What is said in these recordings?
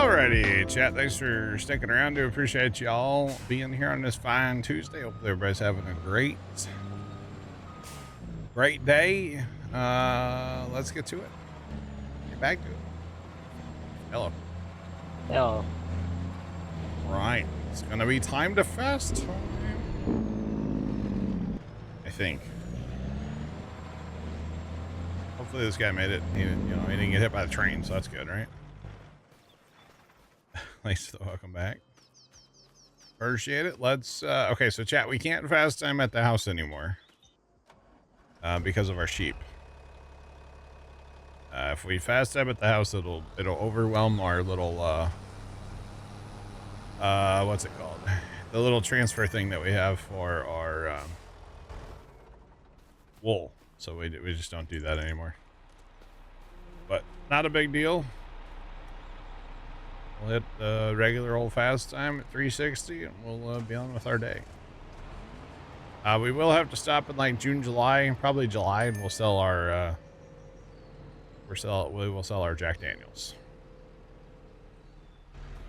Alrighty, chat. Thanks for sticking around. Do appreciate y'all being here on this fine Tuesday. Hopefully everybody's having a great day. Let's get to it. Get back to it. Hello. Hello. Right. It's gonna be time to fast time. I think. Hopefully this guy made it. He didn't get hit by the train, so that's good, right? Thanks for the welcome back. Appreciate it. Let's okay, so chat, we can't fast time at the house anymore. Because of our sheep. If we fast time at the house, it'll overwhelm our little what's it called? The little transfer thing that we have for our wool. So we just don't do that anymore. But not a big deal. We'll hit the regular old fast time at 360 and we'll be on with our day. We will have to stop in like June, July, probably July, and we'll sell our we will sell our Jack Daniels.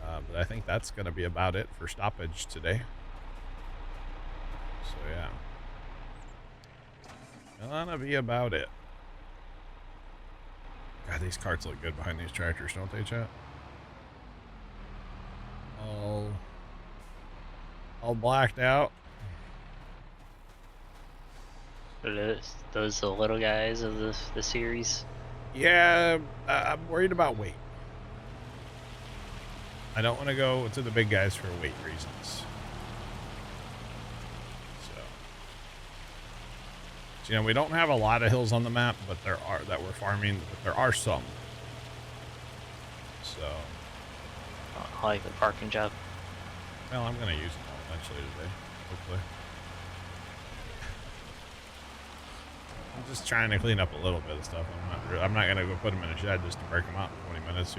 But I think that's going to be about it for stoppage today. So yeah, gonna be about it. God, these carts look good behind these tractors, don't they, chat? All blacked out. Are those the little guys of the series? Yeah, I'm worried about weight. I don't want to go to the big guys for weight reasons. So, we don't have a lot of hills on the map, but there are that we're farming, but there are some. So, I like the parking job. Well, I'm going to use them all eventually today, hopefully. I'm just trying to clean up a little bit of stuff. I'm not going to go put them in a shed just to break them out in 20 minutes,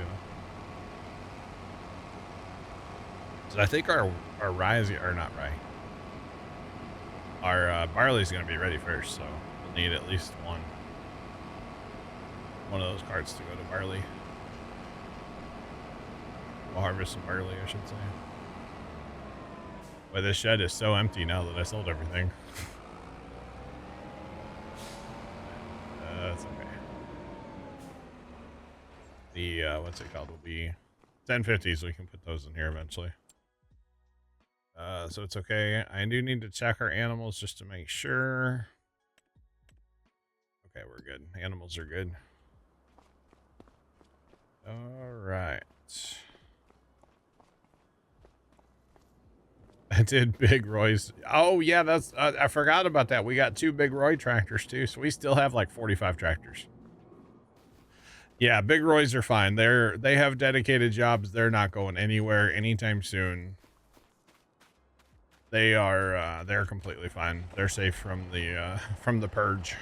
So I think our rye, or not rye, our barley is going to be ready first, so we'll need at least one of those carts to go to barley. We'll harvest some barley, I should say. But this shed is so empty now that I sold everything. That's okay. The what's it called will be 1050s, so we can put those in here eventually. So it's okay. I do need to check our animals just to make sure. Okay, we're good. Animals are good. All right. I did Big Roy's. Oh yeah, that's I forgot about that. We got 2 Big Roy tractors too, so we still have like 45 tractors. Yeah, Big Roys are fine. They have dedicated jobs. They're not going anywhere anytime soon. They're completely fine. They're safe from the purge.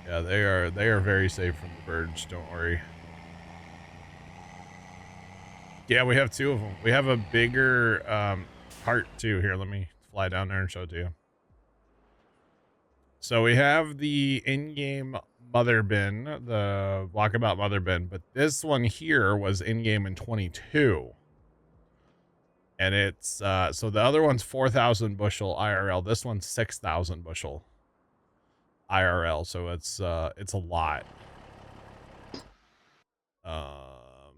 Yeah, they are very safe from the purge. Don't worry. Yeah, we have 2 of them. We have a bigger cart too. Here, let me fly down there and show it to you. So we have the in-game mother bin, the walkabout mother bin, but this one here was in-game in 22. And it's, so the other one's 4,000 bushel IRL. This one's 6,000 bushel IRL. So it's a lot.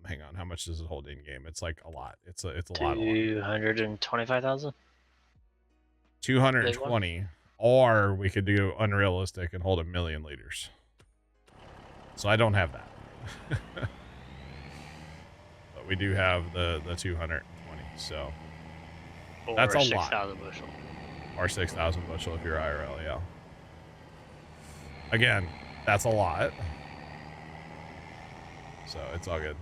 Hang on. How much does it hold in-game? It's like a lot. It's a lot. 225,000? 220. Or we could do unrealistic and hold 1 million liters. So I don't have that. But we do have the 220. So or that's a 6,000 bushel. Or 6,000 bushel if you're IRL, yeah. Again, that's a lot. So it's all good.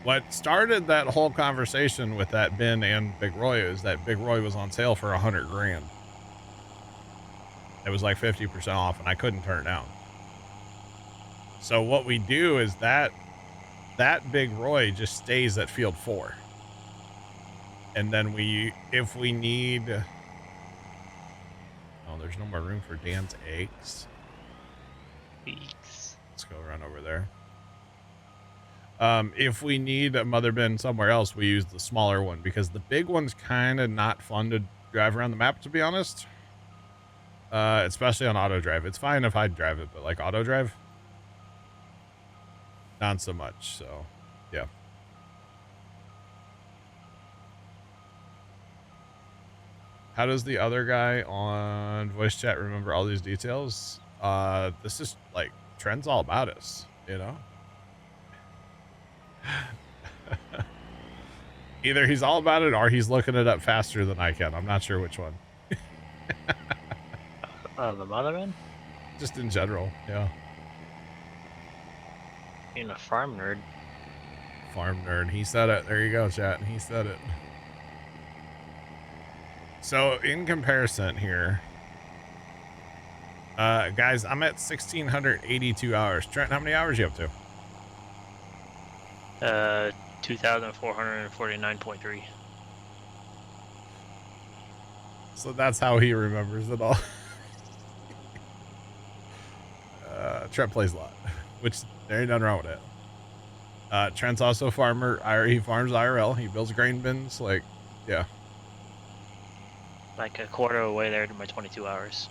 What started that whole conversation with that bin and Big Roy is that Big Roy was on sale for 100 grand. It was like 50% off and I couldn't turn it down. So what we do is that Big Roy just stays at field 4. And then if we need, oh, there's no more room for Dan's eggs. Weeks. Let's go run over there. If we need a mother bin somewhere else, we use the smaller one because the big one's kind of not fun to drive around the map, to be honest. Especially on auto drive. It's fine if I drive it, but like auto drive, not so much. So, yeah. How does the other guy on voice chat remember all these details? This is like Trent's all about us, you know? Either he's all about it or he's looking it up faster than I can. I'm not sure which one. The motherman? Just in general, yeah. Being a farm nerd. Farm nerd. He said it. There you go, chat. He said it. So, in comparison here, guys, I'm at 1,682 hours. Trent, how many hours you up to? 2,449.3. So that's how he remembers it all. Trent plays a lot, which there ain't nothing wrong with it. Trent's also a farmer. He farms IRL. He builds grain bins. Like, yeah. Like a quarter of the way there to my 22 hours.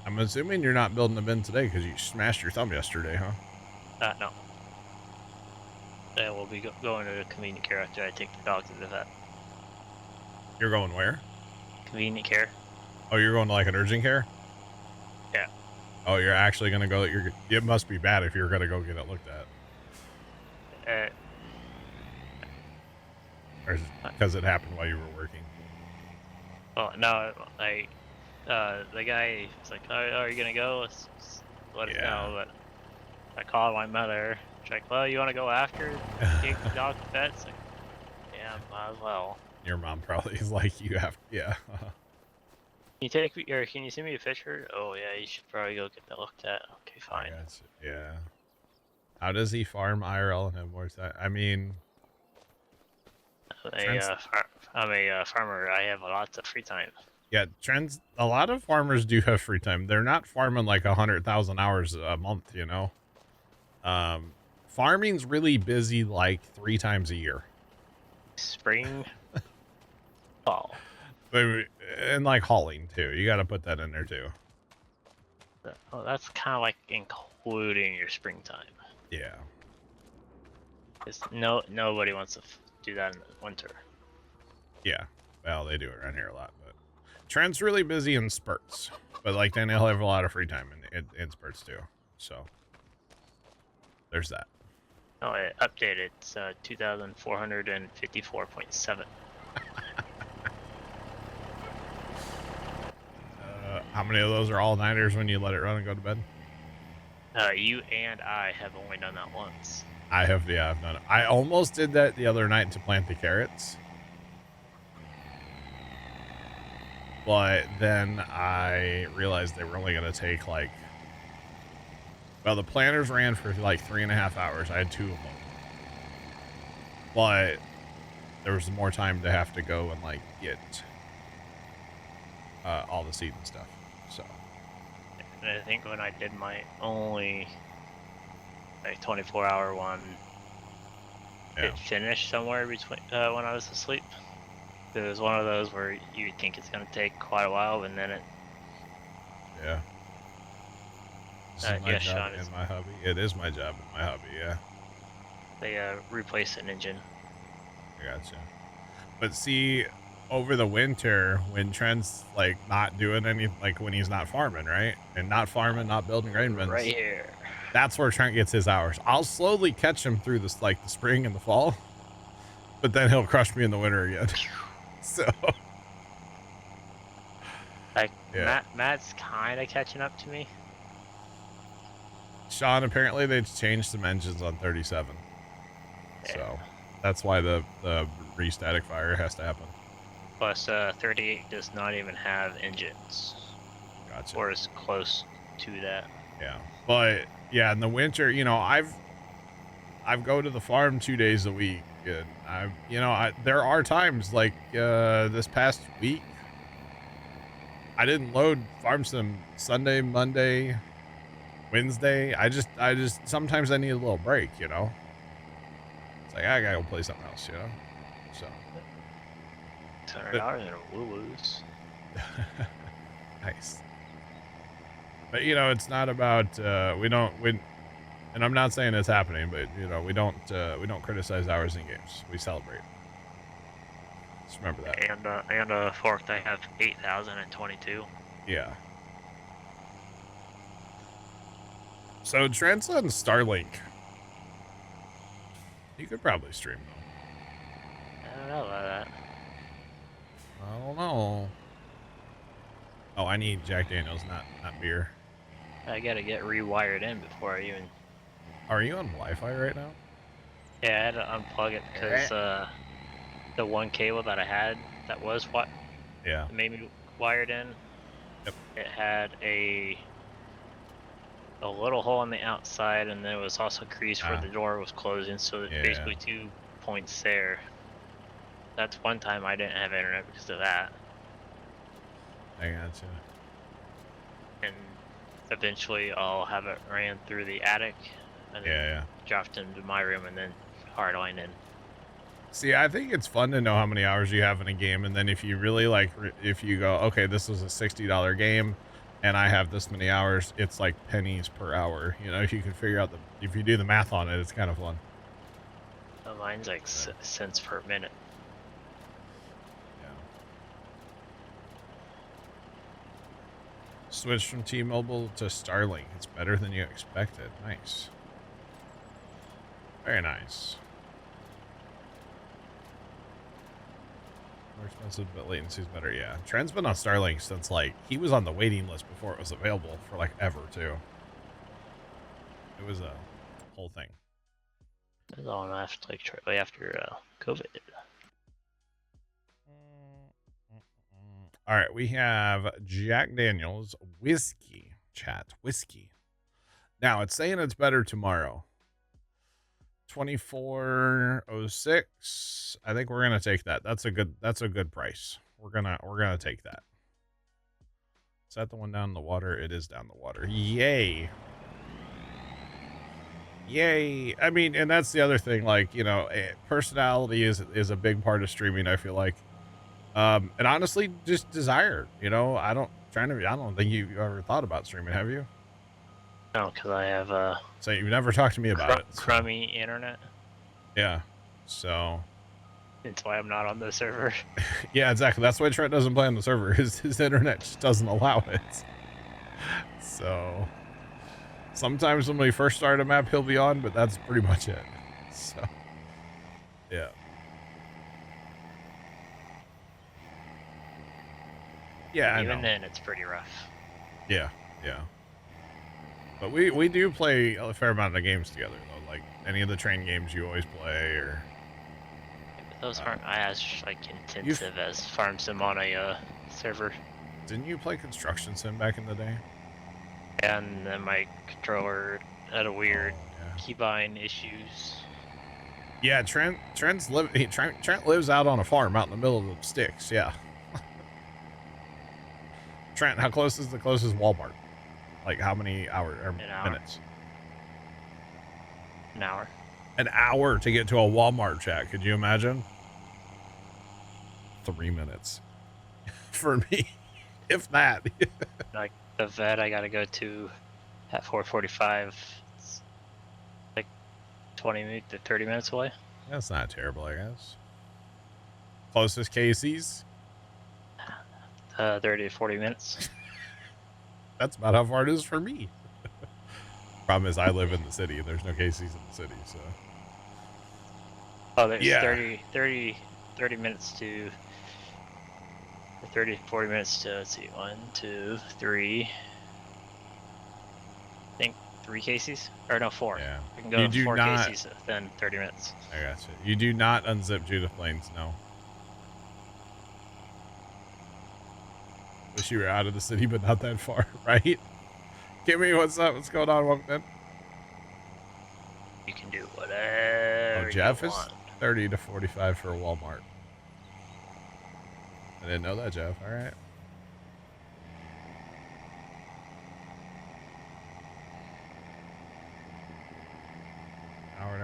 I'm assuming you're not building a bin today because you smashed your thumb yesterday, huh? No. Then we'll be going to the convenient care after I take the dog to the vet. You're going where? Convenient care. Oh, you're going to like an urgent care? Yeah. Oh, you're actually going to go. It must be bad if you're going to go get it looked at. Or because it happened while you were working. Well, no, the guy was like, "Oh, are you gonna go? Let's let us know." But I called my mother. She's like, "Well, you want to go after take the dog to vet?" It's like, yeah, might as well. Your mom probably is like, you have, yeah. Can you send me a picture? Oh yeah, you should probably go get that looked at. Okay, fine. Yeah. How does he farm IRL and have more time? I mean, I'm a farmer. I have lots of free time. Yeah, a lot of farmers do have free time. They're not farming like 100,000 hours a month, you know? Farming's really busy like 3 times a year. Spring, fall. And like hauling too. You got to put that in there too. Oh, that's kind of like including your springtime. Yeah. Because nobody wants to do that in the winter. Yeah. Well, they do it around here a lot, but Trent's really busy in spurts. But like then he'll have a lot of free time in spurts too. So there's that. Oh, I updated. It's 2,454.7. How many of those are all-nighters when you let it run and go to bed? You and I have only done that once. I have, yeah, I've done it. I almost did that the other night to plant the carrots. But then I realized they were only going to take like, well, the planters ran for like 3.5 hours. I had 2 of them. But there was more time to have to go and like get all the seed and stuff. So. And I think when I did my only like 24-hour one, it finished somewhere between when I was asleep. It was one of those where you think it's going to take quite a while, and then it. Yeah. This is my job and my hobby. It is my job and my hobby. Yeah. They replaced an engine. I gotcha. But see, over the winter, when Trent's like not doing any, like when he's not farming, right? And not farming, not building grain bins. Right here. That's where Trent gets his hours. I'll slowly catch him through this, like the spring and the fall, but then he'll crush me in the winter again. So. Like, yeah. Matt's kind of catching up to me. Sean, apparently they changed some engines on 37. Yeah. So that's why the re-static fire has to happen. Plus, 38 does not even have engines. Gotcha. Or is close to that. Yeah. But, yeah, in the winter, you know, I've go to the farm 2 days a week. And there are times like this past week, I didn't load Farm Sim Sunday, Monday, Wednesday. I just sometimes I need a little break, you know. It's like I gotta go play something else, you know. So $200 in woo-woos. nice. But you know, it's not about we and I'm not saying it's happening, but you know, we don't criticize hours in games. We celebrate. Just remember that. And Forked, I have 8,022. Yeah. So Trent's on Starlink. You could probably stream though. I don't know about that. I don't know. Oh, I need Jack Daniels, not beer. I gotta get rewired in before I even. Are you on Wi-Fi right now? Yeah, I had to unplug it because the one cable that I had that was what made me wired in. Yep. It had a little hole on the outside, and then it was also creased where the door was closing. So basically 2 points there. That's one time I didn't have internet because of that. I gotcha. And eventually I'll have it ran through the attic and then dropped into my room and then hardline in. See, I think it's fun to know how many hours you have in a game, and then if you really like, if you go, okay, this is a $60 game, and I have this many hours, it's like pennies per hour. You know, if you can figure out if you do the math on it, it's kind of fun. Mine's like cents per minute. Yeah. Switch from T-Mobile to Starlink. It's better than you expected. Nice. Very nice. More expensive, but latency's better. Yeah, Trent's been on Starlink since like he was on the waiting list before it was available for like ever too. It was a whole thing. It was on after like shortly after COVID. All right, we have Jack Daniels whiskey chat whiskey. Now it's saying it's better tomorrow. 2406. I think we're gonna take that. That's a good price. We're gonna take that. Is that the one down the water? It is down the water. Yay. Yay. I mean, and that's the other thing, like, you know, personality is a big part of streaming, I feel like. And honestly, just desire, you know. I don't think you've ever thought about streaming, have you? No, because I have so you've never talked to me about it. So. Crummy internet. Yeah. So that's why I'm not on the server. Yeah, exactly. That's why Trent doesn't play on the server. His internet just doesn't allow it. So sometimes when we first start a map, he'll be on, but that's pretty much it. So yeah. Yeah, even then it's pretty rough. Yeah, yeah. But we do play a fair amount of games together though. Like any of the train games you always play, or but those aren't as like intensive as Farm Sim on a server. Didn't you play Construction Sim back in the day? And then my controller had a weird keybind issues. Yeah, Trent lives out on a farm out in the middle of the sticks. Yeah. Trent, how close is the closest Walmart? Like how many hours or minutes? An hour. An hour to get to a Walmart, chat. Could you imagine? 3 minutes for me, if that. Like the vet I gotta go to at 4:45. It's like 20 to 30 minutes away. That's not terrible, I guess. Closest Casey's? 30 to 40 minutes. That's about how far it is for me. Problem is I live in the city and there's no Casey's in the city, so. Oh, there's 30 minutes to 30 to 40 minutes to, let's see, 1, 2, 3. I think 3 Casey's? Or no, 4. Yeah. I can go to 4 Casey's within 30 minutes. I gotcha. You do not unzip Judith Lanes, no. Wish you were out of the city, but not that far, right? Kimmy, what's up? What's going on? Welcome in. You can do whatever Jeff you is want. 30 to 45 for Walmart. I didn't know that, Jeff. All right.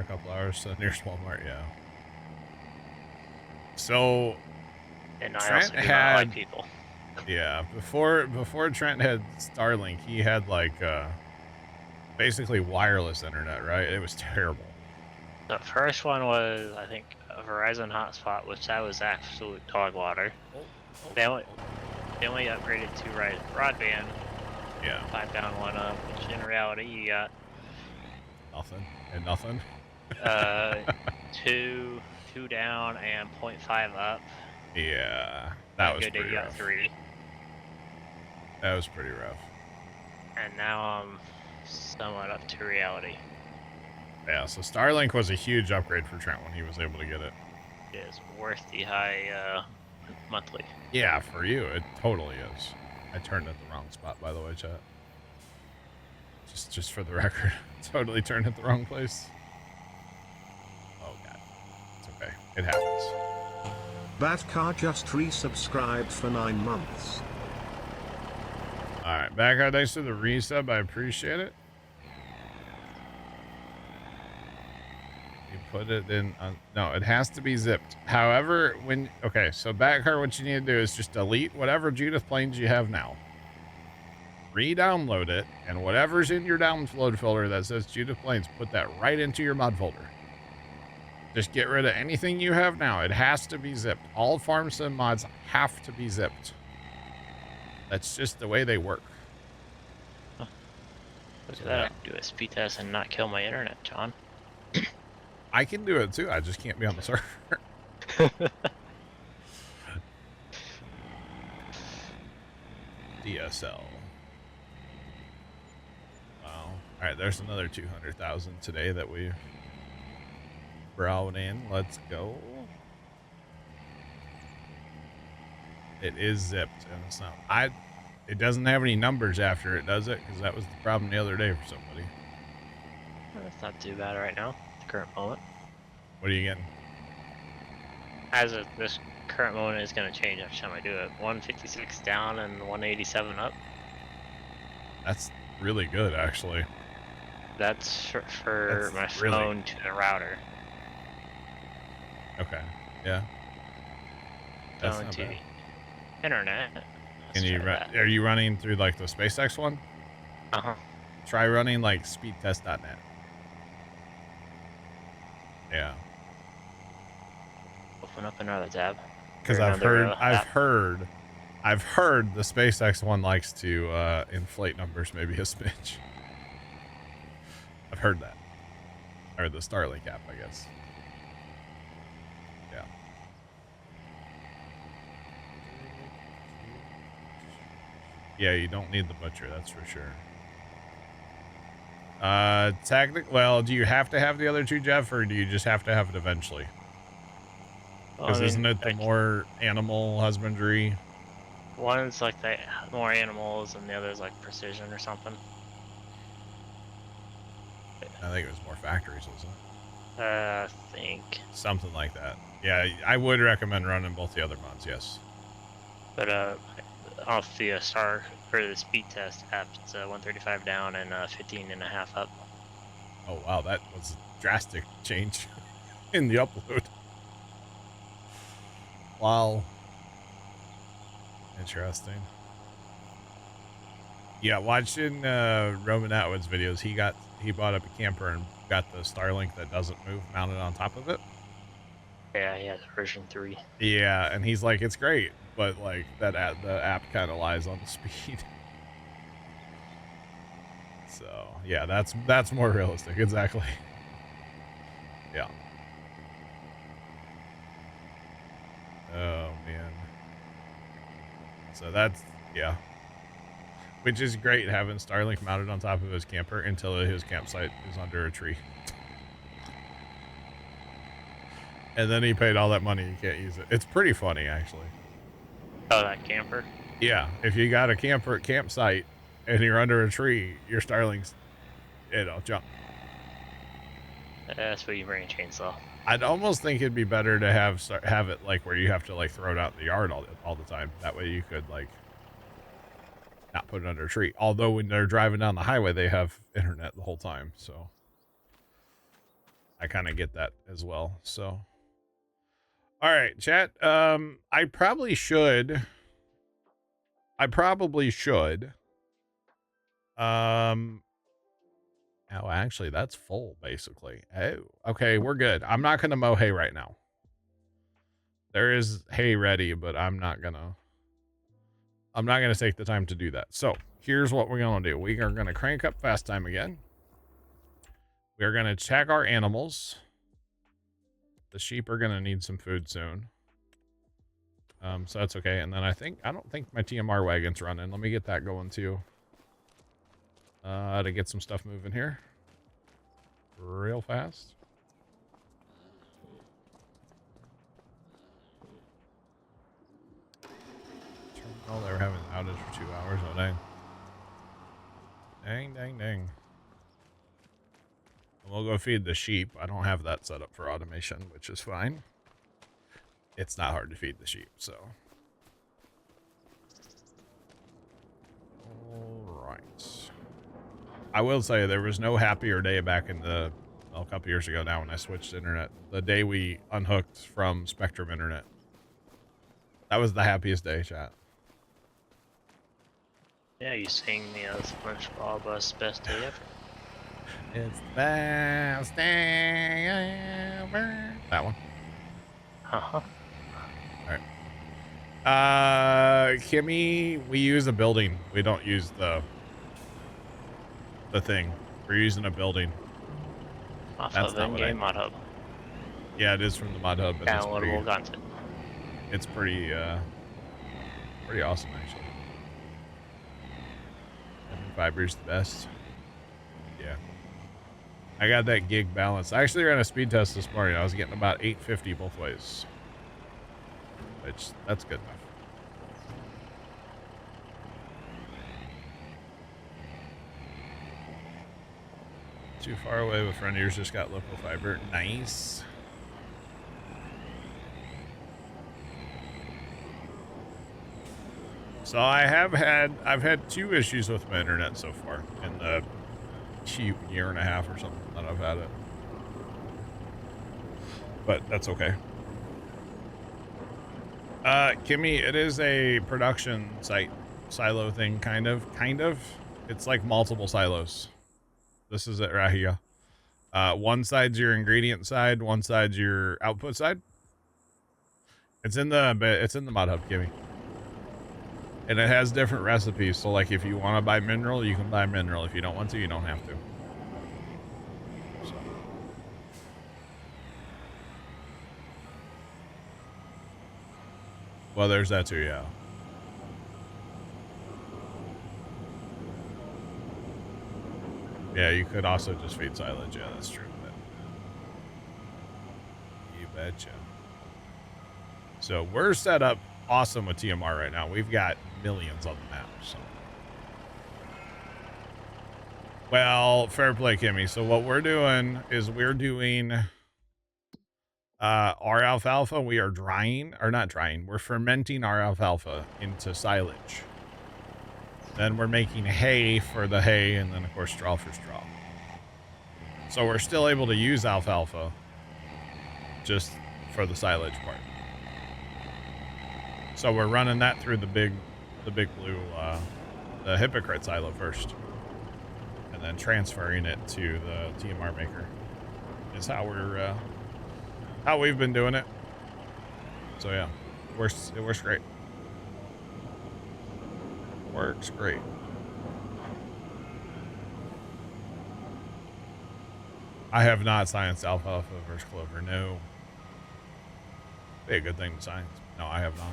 a couple hours to the nearest Walmart. Yeah. So And I Trent also do not like had, people. yeah, before Trent had Starlink, he had like basically wireless internet, right? It was terrible. The first one was, I think, a Verizon hotspot, which that was absolute dog water. Then we upgraded to Verizon broadband. Yeah. 5 down, 1 up, which in reality you got nothing and nothing. 2 down and 0.5 up. Yeah, that was pretty rough. 3. That was pretty rough. And now I'm somewhat up to reality. Yeah, so Starlink was a huge upgrade for Trent when he was able to get it. It is worth the high monthly. Yeah, for you, it totally is. I turned at the wrong spot, by the way, chat. Just for the record, totally turned at the wrong place. Oh god, it's okay. It happens. Batcar just resubscribed for 9 months. All right, Batcar, thanks for the resub. I appreciate it. You put it in. No, it has to be zipped. However, okay, so Batcar, what you need to do is just delete whatever Judith planes you have now. Re-download it, and whatever's in your download folder that says Judith Planes, put that right into your mod folder. Just get rid of anything you have now. It has to be zipped. All farm sim mods have to be zipped. That's just the way they work. Huh. Look at that. I can do a speed test and not kill my internet, John. I can do it too. I just can't be on the server. DSL. All right, there's another 200,000 today that we brought in. Let's go. It is zipped, and it's not. It doesn't have any numbers after it, does it? Because that was the problem the other day for somebody. That's not too bad right now, the current moment. What are you getting? This current moment is going to change every time I do it. 156 down and 187 up. That's really good, actually. That's for my phone to the router. Okay. Yeah. That's Phone not to bad. the internet. Can you are you running through like the SpaceX one? Uh-huh. Try running like speedtest.net. Yeah. Open up another tab. Because I've heard the SpaceX one likes to inflate numbers maybe a smidge. I've heard that. Or the Starlink app, I guess. Yeah. Yeah, you don't need the butcher, that's for sure. Well, do you have to have the other two, Jeff, or do you just have to have it eventually? Because isn't it the more animal husbandry? One's like the more animals, and the other's like precision or something. I think it was more factories, wasn't it? I think. Something like that. Yeah, I would recommend running both the other mods, yes. But off the star for the speed test app, it's 135 down and 15.5 up. Oh wow, that was a drastic change in the upload. Wow. Interesting. Yeah, watching Roman Atwood's videos, he bought up a camper and got the Starlink that doesn't move mounted on top of it. Yeah, he has version 3. Yeah, and he's like, it's great, but like the app kind of lies on the speed. So yeah, that's more realistic. Exactly. Yeah. Oh man. So that's, yeah. Which is great, having Starlink mounted on top of his camper until his campsite is under a tree. And then he paid all that money, he can't use it. It's pretty funny, actually. Oh, that camper? Yeah, if you got a campsite and you're under a tree, your Starlink's, jump. That's where you bring a chainsaw. I'd almost think it'd be better to have it like where you have to like throw it out in the yard all the time. That way you could like not put it under a tree. Although when they're driving down the highway, they have internet the whole time. So I kind of get that as well. So, all right, chat. I probably should. Oh, actually, that's full, basically. Oh, okay, we're good. I'm not going to mow hay right now. There is hay ready, but I'm not going to take the time to do that. So here's what we're going to do. We are going to crank up fast time again. We are going to check our animals. The sheep are going to need some food soon. So that's okay. And then I don't think my TMR wagon's running. Let me get that going too. To get some stuff moving here. Real fast. Oh, they were having an outage for 2 hours. Oh, dang. Dang. We'll go feed the sheep. I don't have that set up for automation, which is fine. It's not hard to feed the sheep, so. All right. I will say there was no happier day back in the, well, a couple years ago now when I switched to internet. The day we unhooked from Spectrum Internet. That was the happiest day, chat. Yeah, you sang me a SpongeBob's best day ever. It's the best day ever. That one. Uh-huh. Alright. Kimmy, we use a building. We don't use the thing. We're using a building. Off That's of not what in-game mod hub. Yeah, it is from the mod hub. And Downloadable content. It's pretty awesome, actually. Fiber's the best. Yeah. I got that gig balance. I actually ran a speed test this morning. I was getting about 850 both ways. Which, that's good enough. Too far away, but friend of yours just got local fiber. Nice. So I've had 2 issues with my internet so far in the year and a half or something that I've had it. But that's okay. Kimmy, it is a production site silo thing, kind of. It's like multiple silos. This is it right here. One side's your ingredient side, one side's your output side. It's in the mod hub, Kimmy. And it has different recipes. So like if you want to buy mineral, you can buy mineral. If you don't want to, you don't have to. So. Well, there's that too, yeah. Yeah, you could also just feed silage. Yeah, that's true. But you betcha. So we're set up awesome with TMR right now. We've got millions on the map. So. Well, fair play, Kimmy. So what we're doing is we're doing our alfalfa. We are we're fermenting our alfalfa into silage. Then we're making hay for the hay, and then of course straw for straw. So we're still able to use alfalfa just for the silage part. So we're running that through the big blue, the hypocrite silo first, and then transferring it to the TMR maker. Is how we've been doing it. So yeah, it works great. Works great. I have not scienced alfalfa versus clover. No. Be a good thing to science. No, I have not.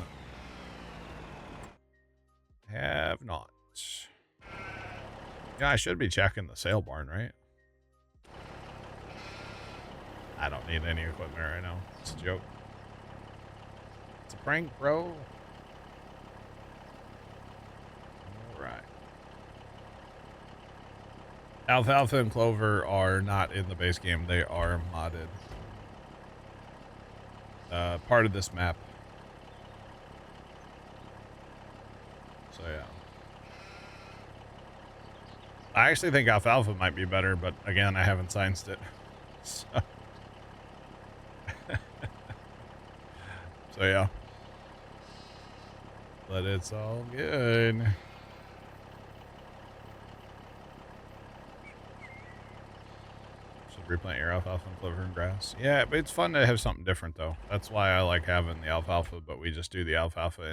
Have not. Yeah, I should be checking the sale barn, right? I don't need any equipment right now. It's a joke. It's a prank, bro. Alright. Alfalfa and clover are not in the base game. They are modded. Part of this map. So yeah. I actually think alfalfa might be better, but again, I haven't scienced it. So. So yeah. But it's all good. Should replant your alfalfa and clover and grass. Yeah, but it's fun to have something different though. That's why I like having the alfalfa, but we just do the alfalfa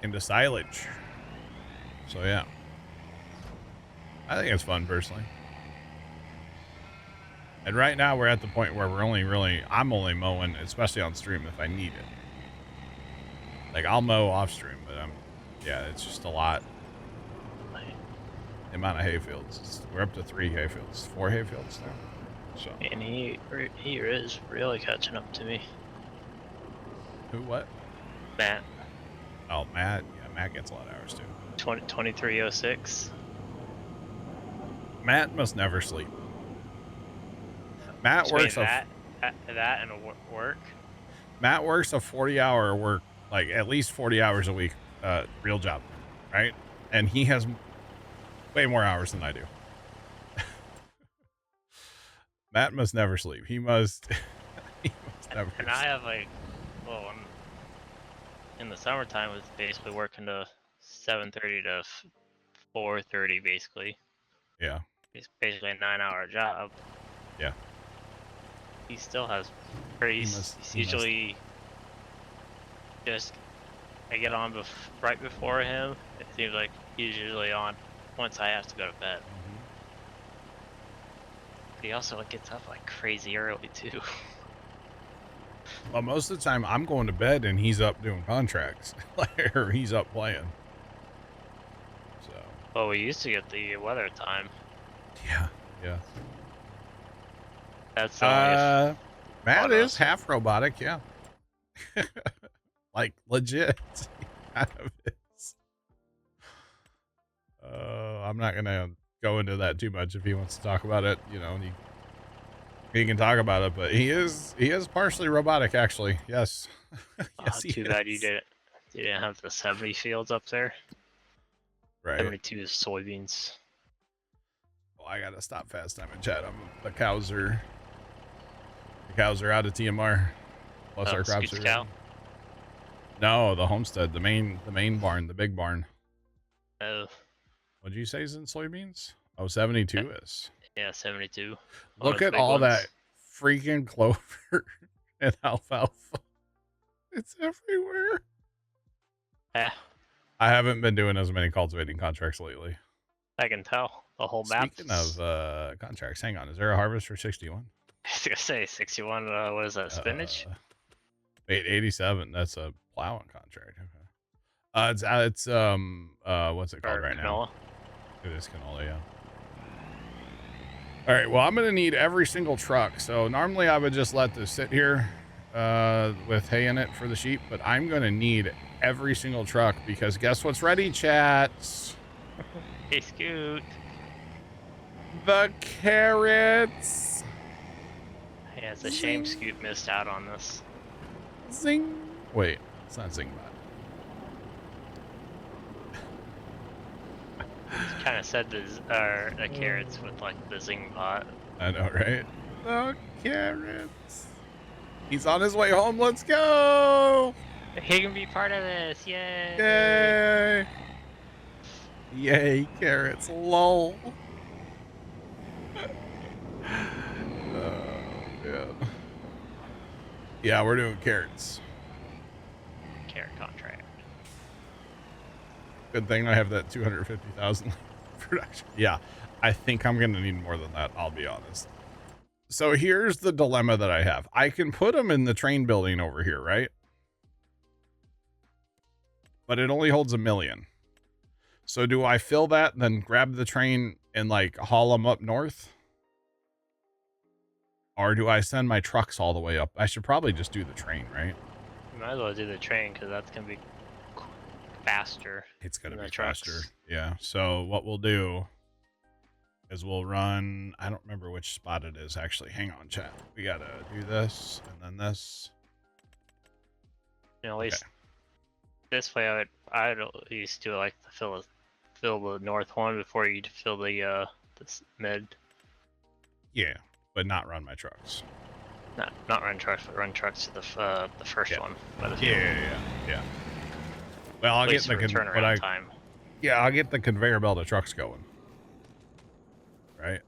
into silage. So yeah. I think it's fun personally. And right now we're at the point where I'm only mowing, especially on stream if I need it. Like I'll mow off stream, but yeah, it's just a lot. The amount of hay fields. We're up to 3 hay fields, 4 hay fields now. So. And he is really catching up to me. Who, what? Matt. Oh, Matt. Yeah, Matt gets a lot of hours too. 2306. Matt must never sleep. Matt works that and work. Matt works a 40-hour work, like at least 40 hours a week, real job, right? And he has way more hours than I do. Matt must never sleep. He must never And I have like, well, in the summertime, it's basically working to 7:30 to 4:30, basically. Yeah. It's basically a 9-hour job. Yeah. He still has, he's usually just, I get on right before him. It seems like he's usually on once I have to go to bed. Mm-hmm. He also gets up like crazy early too. Well, most of the time I'm going to bed and he's up doing contracts, or he's up playing. So. Well, we used to get the weather time. Yeah. Yeah. That's Matt is half robotic, yeah. Like legit. Kind of is. I'm not gonna go into that too much if he wants to talk about it. You know, he can talk about it, but he is partially robotic, actually. Yes. Yes, too bad you didn't have the 70 fields up there. Right. 72 is soybeans. Well, I gotta stop fast time in chat. The cows are out of TMR. Plus our crops are cow? No, the homestead, the main barn, the big barn. Oh. What'd you say is in soybeans? Oh, 72 is. Yeah, 72. Look at all that freaking clover and alfalfa. It's everywhere. Yeah. I haven't been doing as many cultivating contracts lately. I can tell. The whole map. Speaking of contracts, hang on. Is there a harvest for 61? I was gonna say 61. What is that? Spinach? Wait, 87. That's a plowing contract. Okay. It's what's it called right now? It is canola, yeah. All right. Well, I'm gonna need every single truck. So normally I would just let this sit here with hay in it for the sheep, but I'm gonna need every single truck because guess what's ready, chats? Hey, Scoot. The carrots. Yeah, it's a shame Scoot missed out on this. Zing. Wait, it's not Zingbot. Kind of said the carrots with like the zing bot. I know, right? The carrots. He's on his way home. Let's go. He can be part of this. Yay! Yay! Yay, carrots. Lol. Yeah. Yeah, we're doing carrots. Carrot contract. Good thing I have that 250,000 production. Yeah, I think I'm gonna need more than that. I'll be honest. So here's the dilemma that I have. I can put them in the train building over here, right? But it only holds 1 million. So do I fill that and then grab the train and like haul them up north? Or do I send my trucks all the way up? I should probably just do the train, right? You might as well do the train because that's going to be faster. It's going to be faster. Yeah. So what we'll do is we'll run, I don't remember which spot it is actually. Hang on, chat. We got to do this and then this. You know, at least this way I'd used to like to fill the north one before you fill the this mid. Yeah, but not run my trucks. Not run trucks, but run trucks to the first one. By the field. Yeah. Well, I'll At get least the for turnaround time. Yeah, I'll get the conveyor belt of trucks going. Right.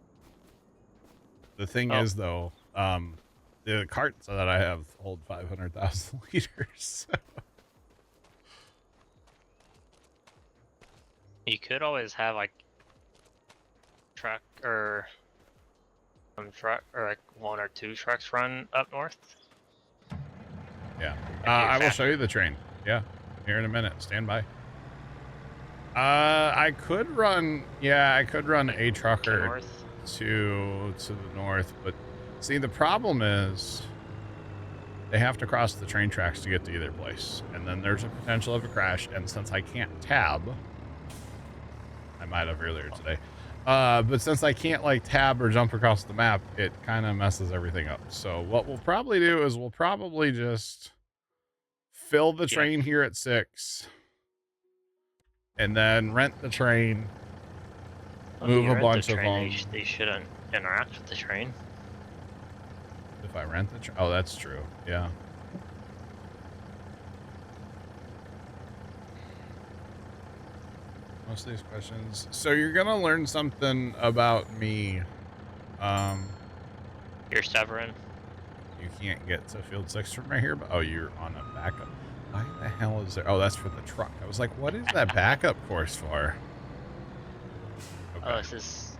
The thing is, though, the carts that I have hold 500,000 liters. You could always have like truck or some truck or like 1 or 2 trucks run up north. Yeah. If I will fast. show you the train. Yeah. Here in a minute. Stand by. I could run a trucker North. to the north, but see, the problem is they have to cross the train tracks to get to either place, and then there's a potential of a crash, and since I can't tab, I might have earlier today, but since I can't like tab or jump across the map, it kind of messes everything up. So what we'll probably do is we'll probably just fill the train here at 6 and then rent the train, move a bunch of them. They shouldn't interact with the train. If I rent the train, oh, that's true. Yeah. Most of these questions. So you're gonna learn something about me. You're stubborn. You can't get to field 6 from right here, but oh, you're on a backup. Why the hell is there? Oh, that's for the truck. I was like, what is that backup course for? Okay. Oh, this is.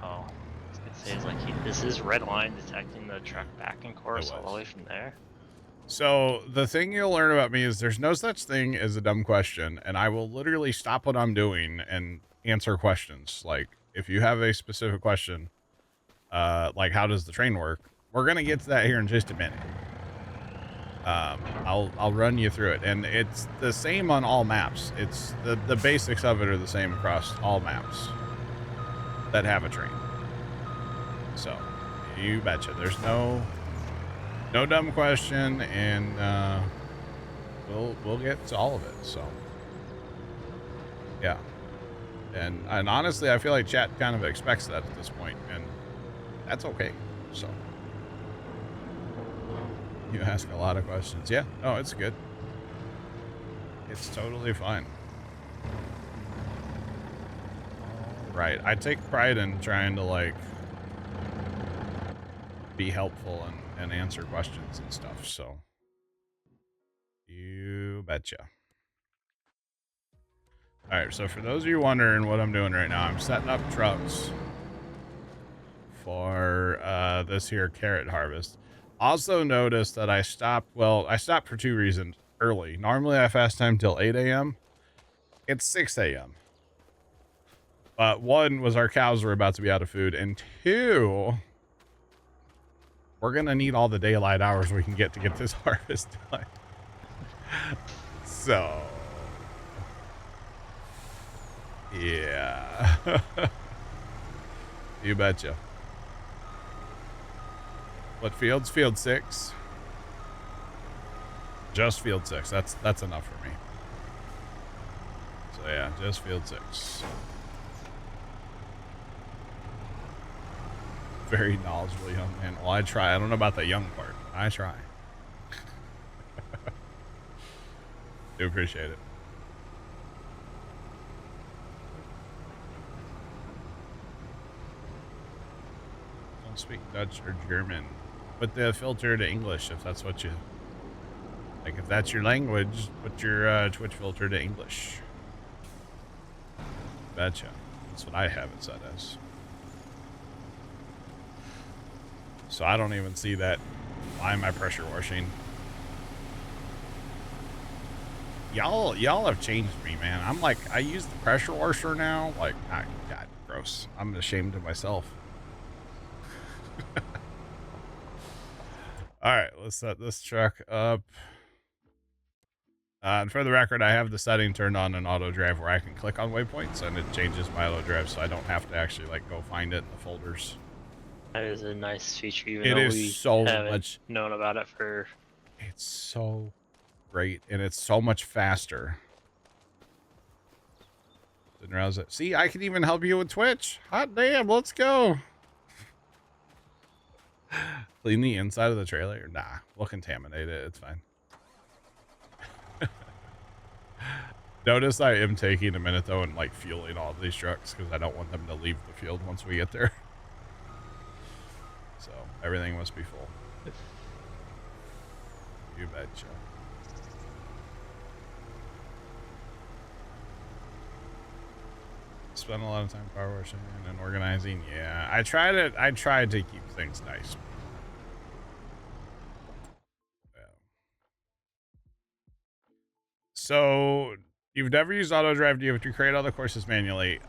Oh, I was gonna say, it's like this is red line detecting the truck backing course all the way from there. So the thing you'll learn about me is there's no such thing as a dumb question, and I will literally stop what I'm doing and answer questions. Like if you have a specific question, like how does the train work? We're gonna get to that here in just a minute. I'll run you through it, and it's the same on all maps. It's the basics of it are the same across all maps that have a train. So you betcha. There's no dumb question, and we'll get to all of it. So yeah, and honestly, I feel like chat kind of expects that at this point, and that's okay. So you ask a lot of questions. Yeah, no, it's good. It's totally fine. All right, I take pride in trying to like be helpful and answer questions and stuff, so you betcha. All right, so for those of you wondering what I'm doing right now, I'm setting up trucks for this here carrot harvest. Also notice that I stopped for 2 reasons early. Normally I fast time till 8 a.m. It's 6 a.m. But 1 was our cows were about to be out of food, and 2, we're gonna need all the daylight hours we can get to get this harvest done. So yeah. You betcha. What fields? Field 6. Just field 6. That's enough for me. So yeah, just field 6. Very knowledgeable young man. Well, I try. I don't know about the young part. I try. Do appreciate it. Don't speak Dutch or German. Put the filter to English if that's what you like. If that's your language, put your Twitch filter to English. Betcha. That's what I have it set as. So I don't even see that. Why am I pressure washing? Y'all have changed me, man. I'm like, I use the pressure washer now. Like, God, gross. I'm ashamed of myself. All right, let's set this truck up. And for the record, I have the setting turned on in auto drive where I can click on waypoints and it changes my auto drive, so I don't have to actually like go find it in the folders. That is a nice feature, even It though is we so haven't much known about it for. It's so great, and it's so much faster. Didn't realize it. See, I can even help you with Twitch. Hot damn, let's go. Clean the inside of the trailer? Nah, we'll contaminate it. It's fine. Notice I am taking a minute though and like fueling all of these trucks because I don't want them to leave the field once we get there. So everything must be full. You betcha. Spend a lot of time power washing and organizing. Yeah, I tried to keep things nice. Yeah. So you've never used auto drive. Do you have to create all the courses manually?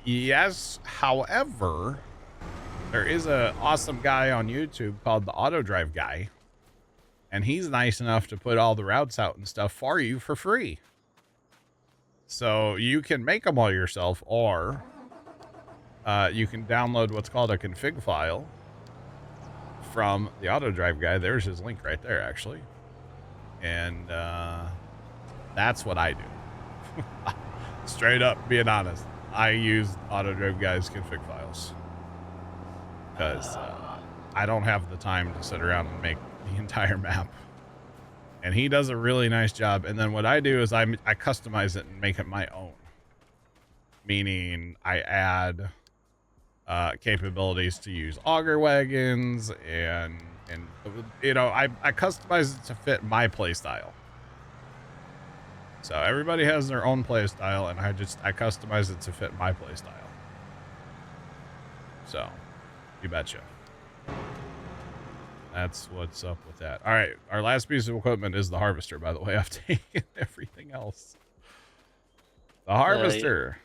Yes. However, there is a awesome guy on YouTube called the Auto Drive Guy, and he's nice enough to put all the routes out and stuff for you for free. So you can make them all yourself, or you can download what's called a config file from the Auto Drive Guy. There's his link right there, actually. And that's what I do. Straight up, being honest, I use Auto Drive Guy's config files because I don't have the time to sit around and make the entire map. And he does a really nice job. And then what I do is I customize it and make it my own. Meaning I add capabilities to use auger wagons and you know, I customize it to fit my play style. So everybody has their own play style, and I customize it to fit my play style. So you betcha. That's what's up with that. All right, our last piece of equipment is the harvester, by the way. I've taken everything else. The harvester.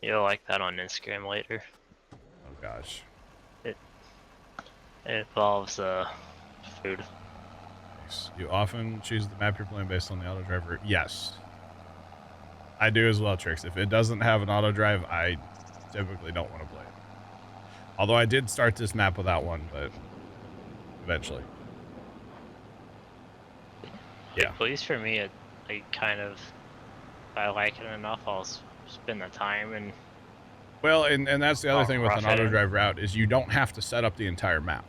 You'll like that on Instagram later. Oh gosh. It involves food. Nice. You often choose the map you're playing based on the auto driver. Yes. I do as well, Trix. If it doesn't have an auto drive, I typically don't want to play it. Although I did start this map without one, but eventually. Yeah. At least for me, I kind of, if I like it enough, I'll spend the time and. Well, and that's the other thing with an auto drive route is you don't have to set up the entire map.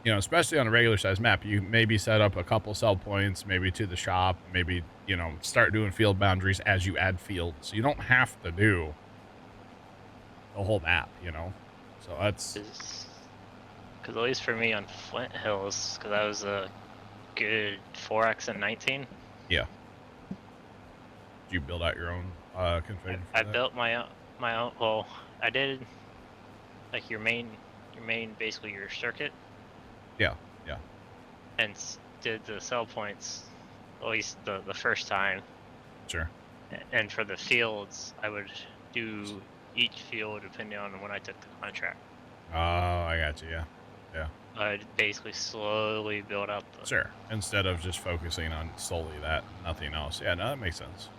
You know, especially on a regular size map, you maybe set up a couple sell points, maybe to the shop, maybe, you know, start doing field boundaries as you add fields. You don't have to do the whole map, you know. So that's because at least for me on Flint Hills, because I was a good 4X and 19. Yeah. Did you build out your own config? I built my own. Well, I did like your main, basically your circuit. Yeah, yeah. And did the sell points, at least the first time. Sure. And for the fields, I would do each field depending on when I took the contract. Oh, I got you. Yeah, yeah. I'd basically slowly build up. Sure. Instead of just focusing on solely that, nothing else. Yeah, no, that makes sense.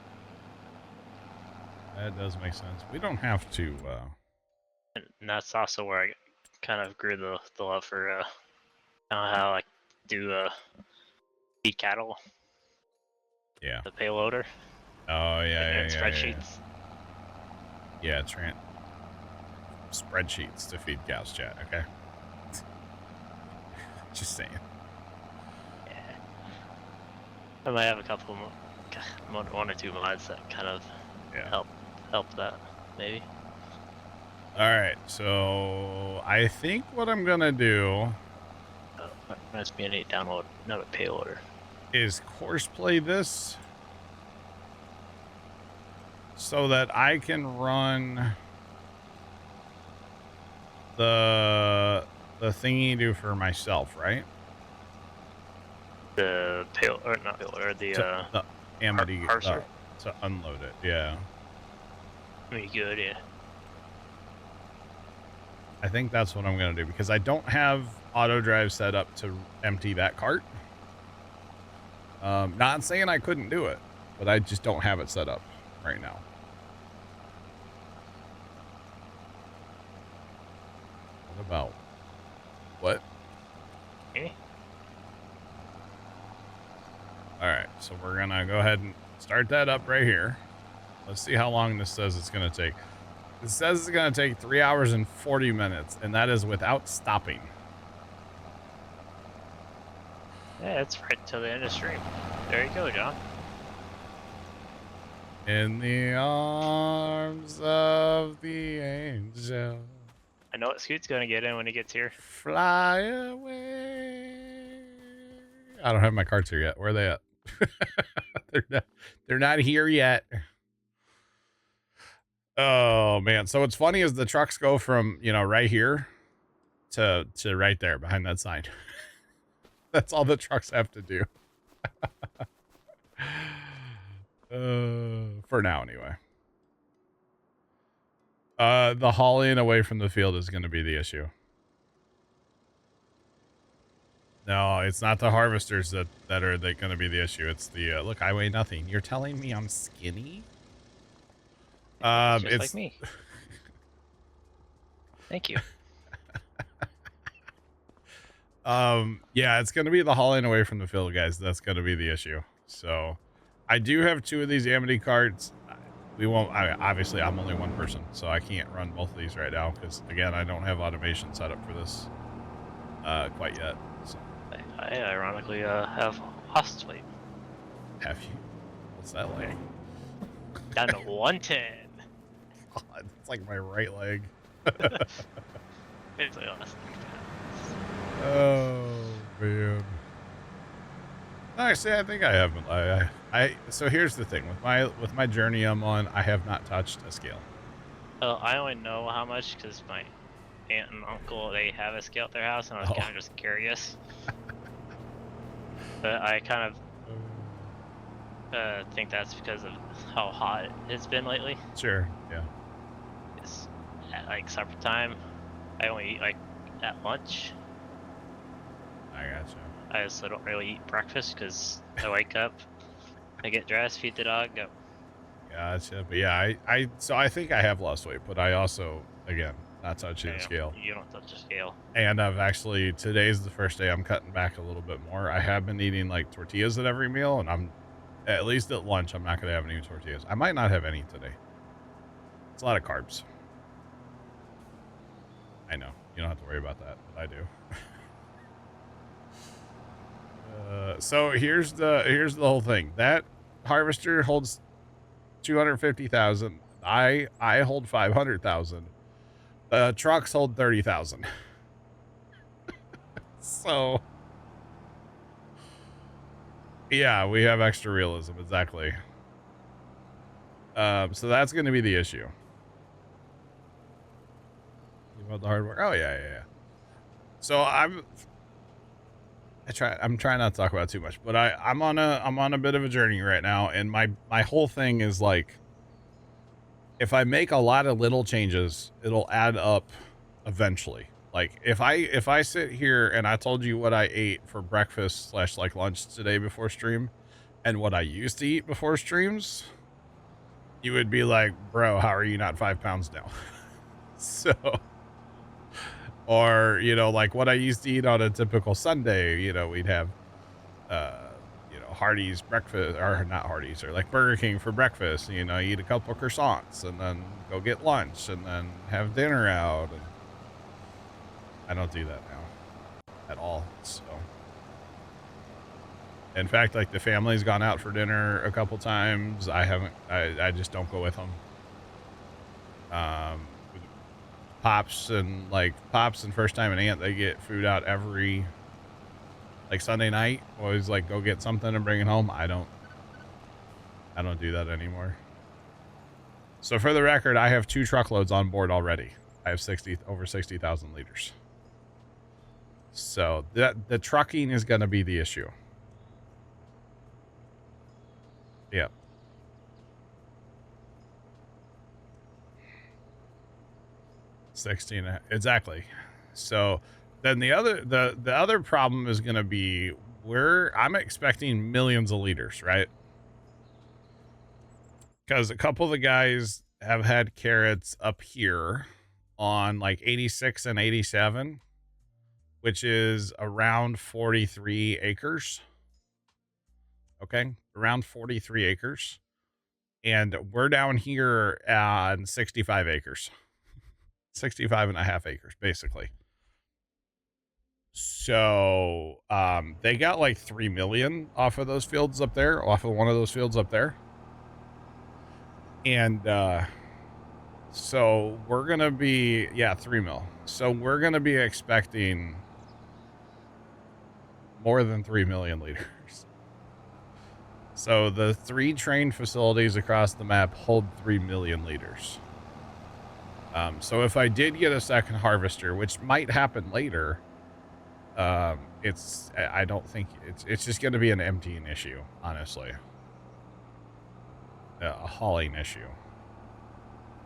That does make sense. We don't have to. And that's also where I kind of grew the love for how I do feed cattle. Yeah. The payloader. Oh yeah, and spreadsheets. Yeah, spreadsheets to feed cows, chat. Okay. Just saying. Yeah. I might have a couple more, one or two mods that kind of help that maybe. All right, so I think what I'm gonna do. Must be an 8 download, not a payloader. Is course play this so that I can run the thingy do for myself, right? The not payloader, the Amity parser to unload it. Yeah. Pretty good, yeah. I think that's what I'm gonna do because I don't have auto drive set up to empty that cart. Not saying I couldn't do it, but I just don't have it set up right now. What about what? Okay. All right, so we're gonna go ahead and start that up right here. Let's see how long this says it's gonna take. It says it's gonna take 3 hours and 40 minutes, and that is without stopping. Yeah, it's right till the end of stream. There you go, John. In the arms of the angel. I know what Scoot's gonna get in when he gets here. Fly away. I don't have my carts here yet. Where are they at? They're not here yet. Oh man. So what's funny is the trucks go from, right here to right there behind that sign. That's all the trucks have to do. For now anyway. The hauling away from the field is going to be the issue. No, it's not the harvesters that are going to be the issue. It's the look. I weigh nothing. You're telling me I'm skinny? Just it's like me. Thank you. Yeah, it's going to be the hauling away from the field, guys. That's going to be the issue. So, I do have 2 of these Amity carts. We won't. Obviously, I'm only one person, so I can't run both of these right now because, again, I don't have automation set up for this quite yet. So. I ironically have lost weight. Have you? What's that like? Down to 110. God, it's like my right leg. Basically lost. Oh man. Actually, I think I haven't. So here's the thing with my journey I'm on. I have not touched a scale. Well, I only know how much because my aunt and uncle, they have a scale at their house, and I was kind of just curious. But I kind of think that's because of how hot it's been lately. Sure, yeah. It's at like supper time. I only eat like at lunch. I gotcha. I also don't really eat breakfast because I wake up, I get dressed, feed the dog, go. Gotcha. But yeah, so I think I have lost weight, but I also, again, not touching the scale. You don't touch the scale. And I've actually, today's the first day I'm cutting back a little bit more. I have been eating like tortillas at every meal, and I'm, at least at lunch, I'm not going to have any tortillas. I might not have any today. It's a lot of carbs. I know. You don't have to worry about that, but I do. So here's the whole thing. That harvester holds 250,000. I hold 500,000. Trucks hold 30,000. So yeah, we have extra realism, exactly. So that's going to be the issue. You want the hard work? Oh yeah. So I'm trying not to talk about it too much, but I'm on a bit of a journey right now, and my whole thing is like, if I make a lot of little changes, it'll add up eventually. Like if I sit here and I told you what I ate for breakfast / like lunch today before stream and what I used to eat before streams, you would be like, bro, how are you not 5 pounds now? So, or, like what I used to eat on a typical Sunday, we'd have, Hardee's breakfast, or not Hardee's, or like Burger King for breakfast, eat a couple croissants and then go get lunch and then have dinner out. And I don't do that now at all. So, in fact, like the family's gone out for dinner a couple times. I just don't go with them. Pops and First Time and Aunt, they get food out every like Sunday night. Always like go get something and bring it home. I don't do that anymore. So for the record, I have 2 truckloads on board already. I have over 60,000 liters. So the trucking is going to be the issue. Yeah. $16 exactly. So then the other problem is going to be I'm expecting millions of liters, right? Because a couple of the guys have had carrots up here on like 86 and 87, which is around 43 acres. Okay, around 43 acres. And we're down here on 65 acres. 65 and a half acres, basically. So, they got like 3 million off of those fields up there, off of one of those fields up there. And, so we're going to be, yeah, 3 mil. So we're going to be expecting more than 3 million liters. So the 3 train facilities across the map hold 3 million liters. So if I did get a second harvester, which might happen later, I don't think it's just going to be an emptying issue, honestly. A hauling issue.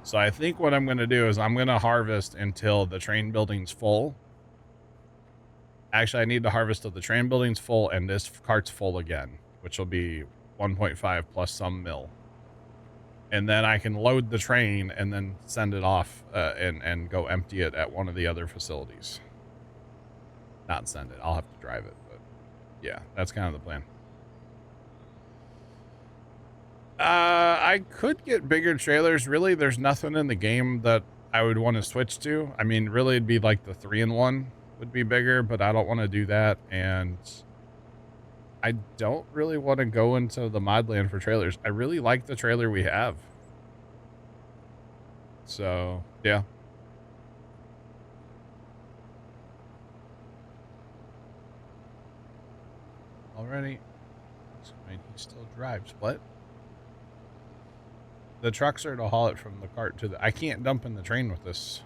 So I think what I'm going to do is I'm going to harvest until the train building's full. Actually, I need to harvest till the train building's full and this cart's full again, which will be 1.5 plus some mil. And then I can load the train and then send it off and go empty it at one of the other facilities. Not send it. I'll have to drive it. But yeah, that's kind of the plan. I could get bigger trailers. Really, there's nothing in the game that I would want to switch to. I mean, really, it'd be like the 3-in-1 would be bigger, but I don't want to do that. And I don't really want to go into the mod land for trailers. I really like the trailer we have. So, yeah. Already. I mean, he still drives. What? The trucks are to haul it from the cart to the... I can't dump in the train with this.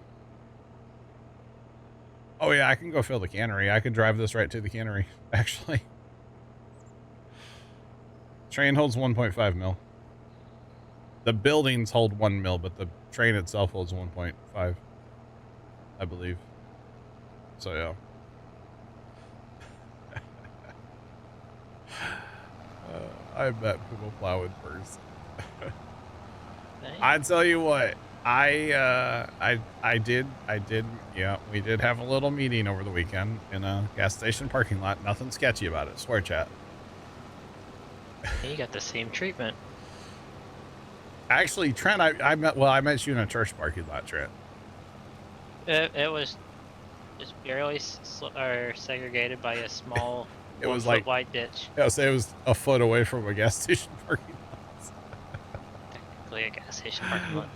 Oh, yeah, I can go fill the cannery. I could drive this right to the cannery, actually. Train holds 1.5 mil. The buildings hold 1 mil, but the train itself holds 1.5, I believe. So, yeah. I bet Puma Plow in person. I tell you what, I did, yeah, we did have a little meeting over the weekend in a gas station parking lot. Nothing sketchy about it. Swear chat. You got the same treatment. Actually, Trent, I met you in a church parking lot, Trent. It was just barely segregated by a small it was like wide ditch. Yeah, so it was a foot away from a gas station parking lot. Technically a gas station parking lot.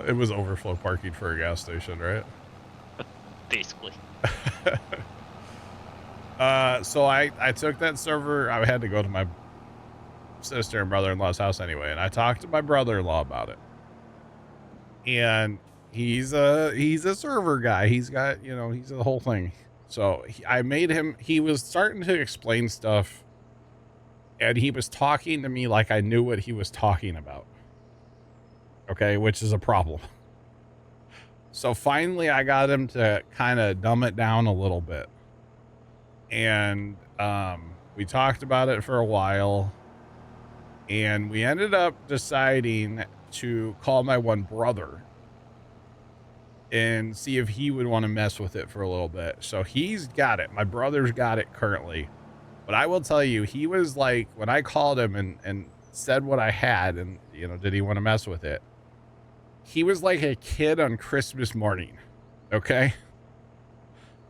It was overflow parking for a gas station, right? Basically. So I took that server. I had to go to my sister and brother-in-law's house anyway, and I talked to my brother-in-law about it. And he's a server guy. He's got, you know, he's the whole thing. So I made him, he was starting to explain stuff, and he was talking to me like I knew what he was talking about. Okay, which is a problem. So finally I got him to kind of dumb it down a little bit. And we talked about it for a while, and we ended up deciding to call my one brother and see if he would want to mess with it for a little bit. So he's got it. My brother's got it currently. But I will tell you, he was like, when I called him and said what I had and, you know, did he want to mess with it? He was like a kid on Christmas morning. Okay.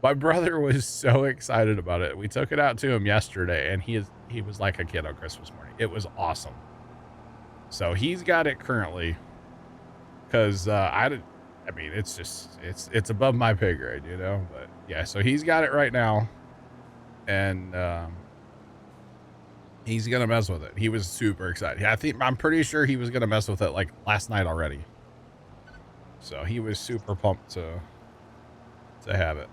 My brother was so excited about it. We took it out to him yesterday, and he was like a kid on Christmas morning. It was awesome. So he's got it currently, because I mean, it's just it's above my pay grade, you know. But yeah, so he's got it right now, and he's gonna mess with it. He was super excited. I'm pretty sure he was gonna mess with it like last night already. So he was super pumped to have it.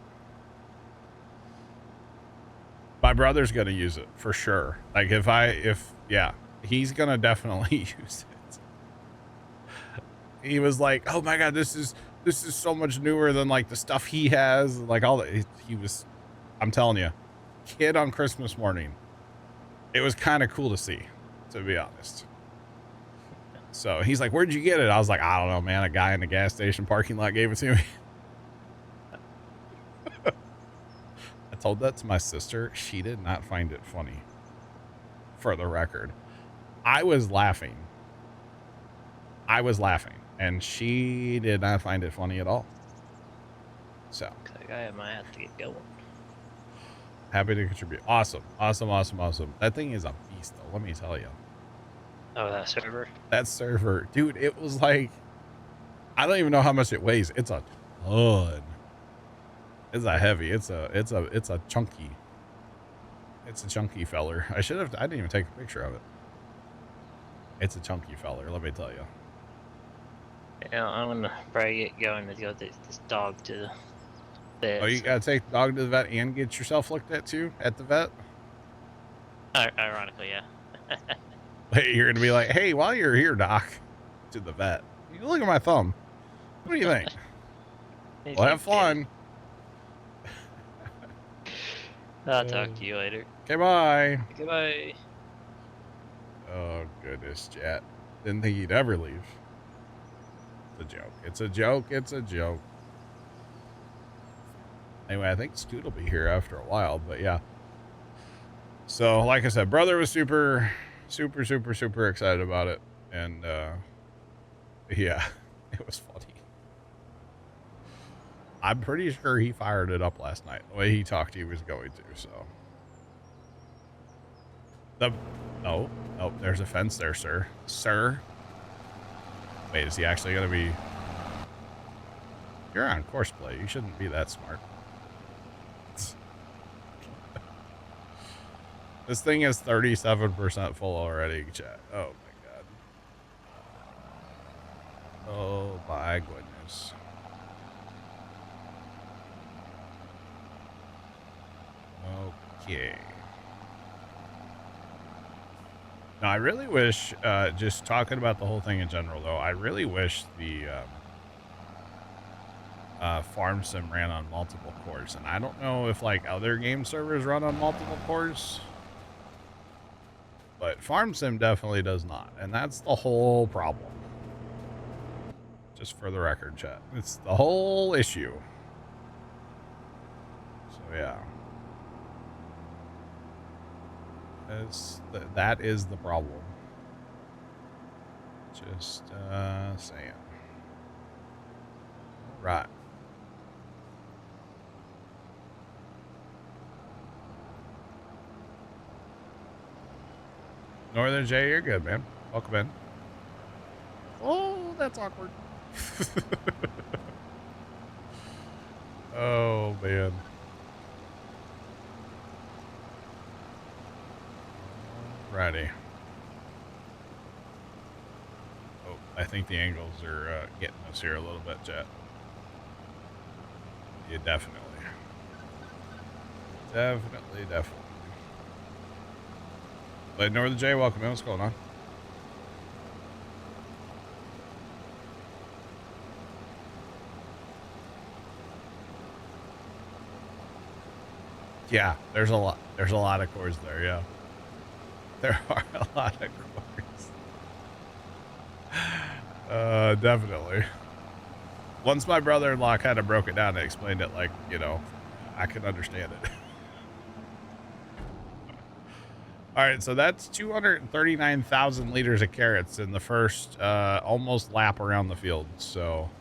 My brother's gonna use it for sure. Like yeah, he's gonna definitely use it. He was like, "Oh my god, this is so much newer than like the stuff he has." Like all that, I'm telling you, kid on Christmas morning. It was kind of cool to see, to be honest. So he's like, "Where'd you get it?" I was like, "I don't know, man. A guy in the gas station parking lot gave it to me." I told that to my sister. She did not find it funny. For the record, I was laughing, and she did not find it funny at all. So I might have to get going. Happy to contribute. Awesome. Awesome. Awesome. Awesome. That thing is a beast, though. Let me tell you. Oh, that server? That server, dude, it was like, I don't even know how much it weighs. It's a ton. It's a heavy. It's a chunky. It's a chunky feller. I didn't even take a picture of it. It's a chunky feller, let me tell you. Yeah, I'm gonna probably get going to go take this dog to the vet. Oh, you gotta take the dog to the vet and get yourself looked at too at the vet? Ironically, yeah. Wait, you're gonna be like, hey, while you're here, doc, to the vet, you look at my thumb. What do you think? Well, have fun. I'll talk to you later. Okay, bye. Goodbye. Oh, goodness, chat. Didn't think he'd ever leave. It's a joke. It's a joke. It's a joke. Anyway, I think Scoot will be here after a while, but yeah. So, like I said, brother was super excited about it. And, yeah, it was funny. I'm pretty sure he fired it up last night. The way he talked, he was going to, so. No, there's a fence there, sir. Sir? Wait, is he actually going to be? You're on course play. You shouldn't be that smart. This thing is 37% full already, chat. Oh, my God. Oh, my goodness. Okay. Now, I really wish, just talking about the whole thing in general, though, I really wish the farm sim ran on multiple cores. And I don't know if, like, other game servers run on multiple cores. But farm sim definitely does not. And that's the whole problem. Just for the record, chat. It's the whole issue. So, yeah. That is the problem. Just saying. All right. Northern J, you're good, man. Welcome in. Oh, that's awkward. Oh, man. Righty. Oh, I think the angles are getting us here a little bit, chat. Yeah, definitely. Definitely. But Northern J, welcome in. What's going on? Yeah, there's a lot of cores there, yeah. There are a lot of cores. Definitely. Once my brother-in-law kind of broke it down and explained it like, you know, I can understand it. All right, so that's 239,000 liters of carrots in the first almost lap around the field. So,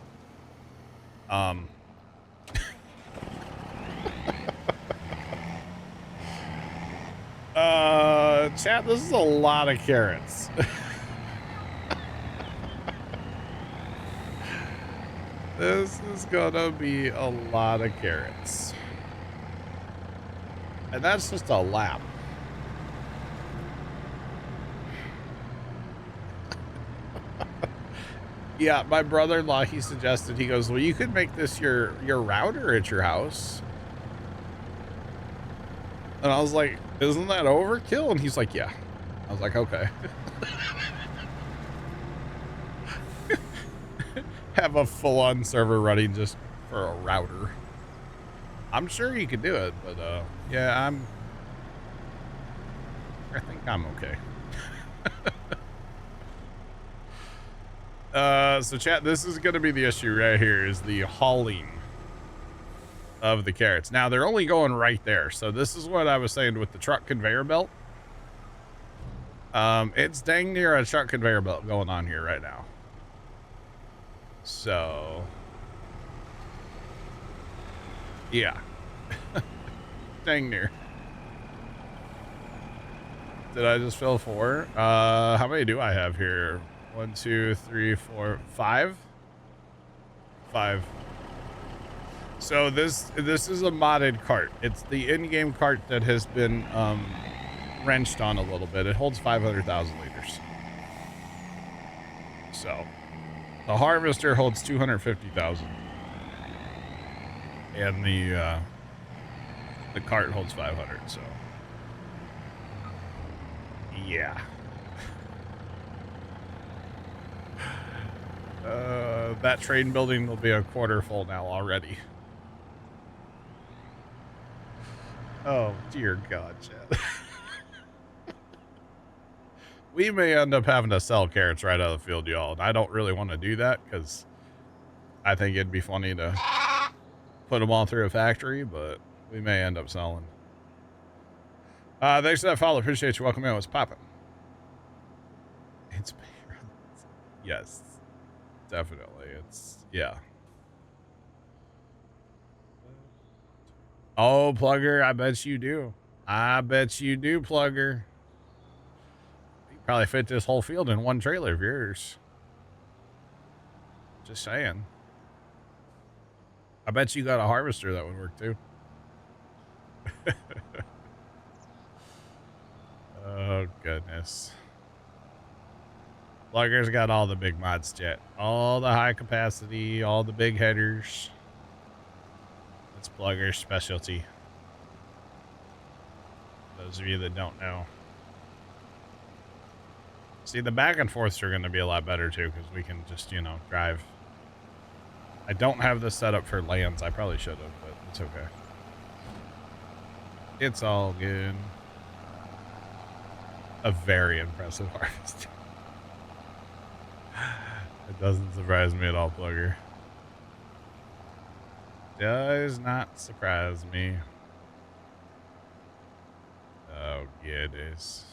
chat, this is a lot of carrots. This is gonna be a lot of carrots. And that's just a lap. Yeah, my brother-in-law, he suggested, he goes, well, you could make this your router at your house. And I was like, isn't that overkill? And he's like, yeah. I was like, okay. Have a full-on server running just for a router. I'm sure you could do it, but yeah, I think I'm okay. So chat, this is going to be the issue right here, is the hauling of the carrots. Now, they're only going right there. So this is what I was saying with the truck conveyor belt. It's dang near a truck conveyor belt going on here right now. So, yeah. Dang near. Did I just fill 4? How many do I have here? 1, 2, 3, 4, 5? 5. So this is a modded cart. It's the in-game cart that has been wrenched on a little bit. It holds 500,000 liters. So the harvester holds 250,000, and the cart holds 500. So yeah. That train building will be a quarter full now already. Oh, dear God, Chad. We may end up having to sell carrots right out of the field, y'all. And I don't really want to do that because I think it'd be funny to put them all through a factory, but we may end up selling. Thanks for that follow. Appreciate you. Welcome in. What's popping? It's yes, definitely. It's yeah. Oh, Plugger, I bet you do. I bet you do, Plugger. You probably fit this whole field in one trailer of yours. Just saying. I bet you got a harvester that would work too. Oh, goodness. Plugger's got all the big mods, Jet. All the high capacity, all the big headers. It's Plugger's specialty. Those of you that don't know. See, the back and forths are going to be a lot better too, because we can just, you know, drive. I don't have this set up for lands. I probably should have, but it's okay. It's all good. A very impressive harvest. It doesn't surprise me at all, Plugger. Does not surprise me. Oh, goodness.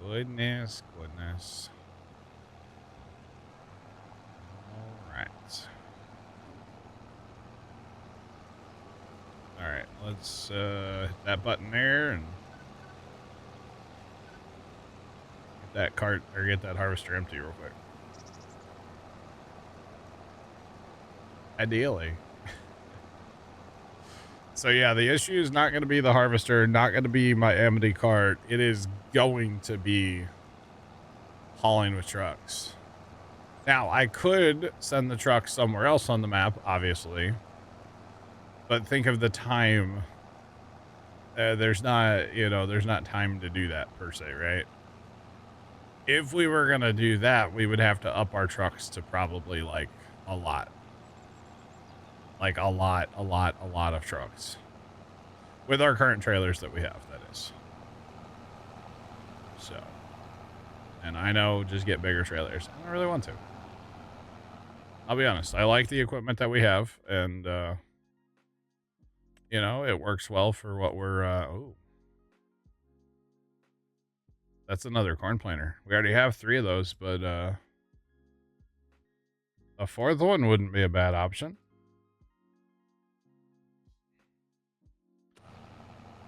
Goodness, goodness. All right. All right, let's hit that button there and get that cart or get that harvester empty real quick. Ideally. So yeah, the issue is not going to be the harvester, not going to be my empty cart. It is going to be hauling with trucks. Now, I could send the truck somewhere else on the map, obviously. But think of the time. There's not, you know, there's not time to do that per se, right? If we were going to do that, we would have to up our trucks to probably like a lot. Like a lot of trucks. With our current trailers that we have, that is. So. And I know, just get bigger trailers. I don't really want to. I'll be honest. I like the equipment that we have. And, you know, it works well for what we're, ooh. That's another corn planter. We already have 3 of those, but, a 4th one wouldn't be a bad option.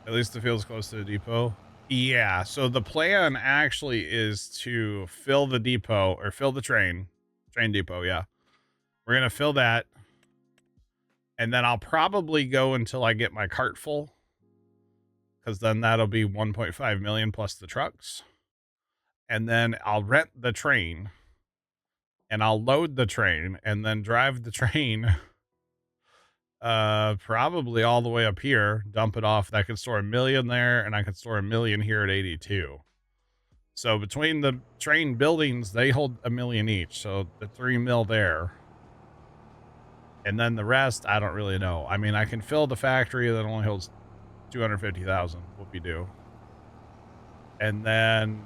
At least the field's close to the depot. Yeah, so the plan actually is to fill the depot, or fill the train depot, yeah. We're going to fill that, and then I'll probably go until I get my cart full, because then that'll be 1.5 million plus the trucks. And then I'll rent the train, and I'll load the train, and then drive the train probably all the way up here, dump it off. That could store 1 million there, and I could store 1 million here at 82. So between the train buildings, they hold 1 million each. So the 3 mil there. And then the rest, I don't really know. I mean, I can fill the factory that only holds 250,000. Whoopie-doo. And then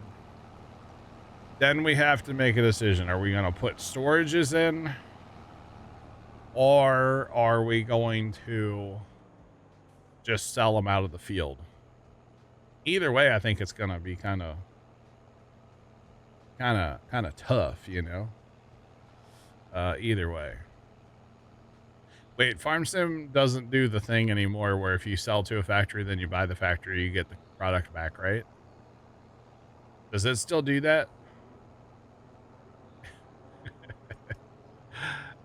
we have to make a decision. Are we going to put storages in? Or are we going to just sell them out of the field? Either way, I think it's going to be kind of tough, you know? Either way. Wait, Farm Sim doesn't do the thing anymore where if you sell to a factory, then you buy the factory, you get product back, right? Does it still do that?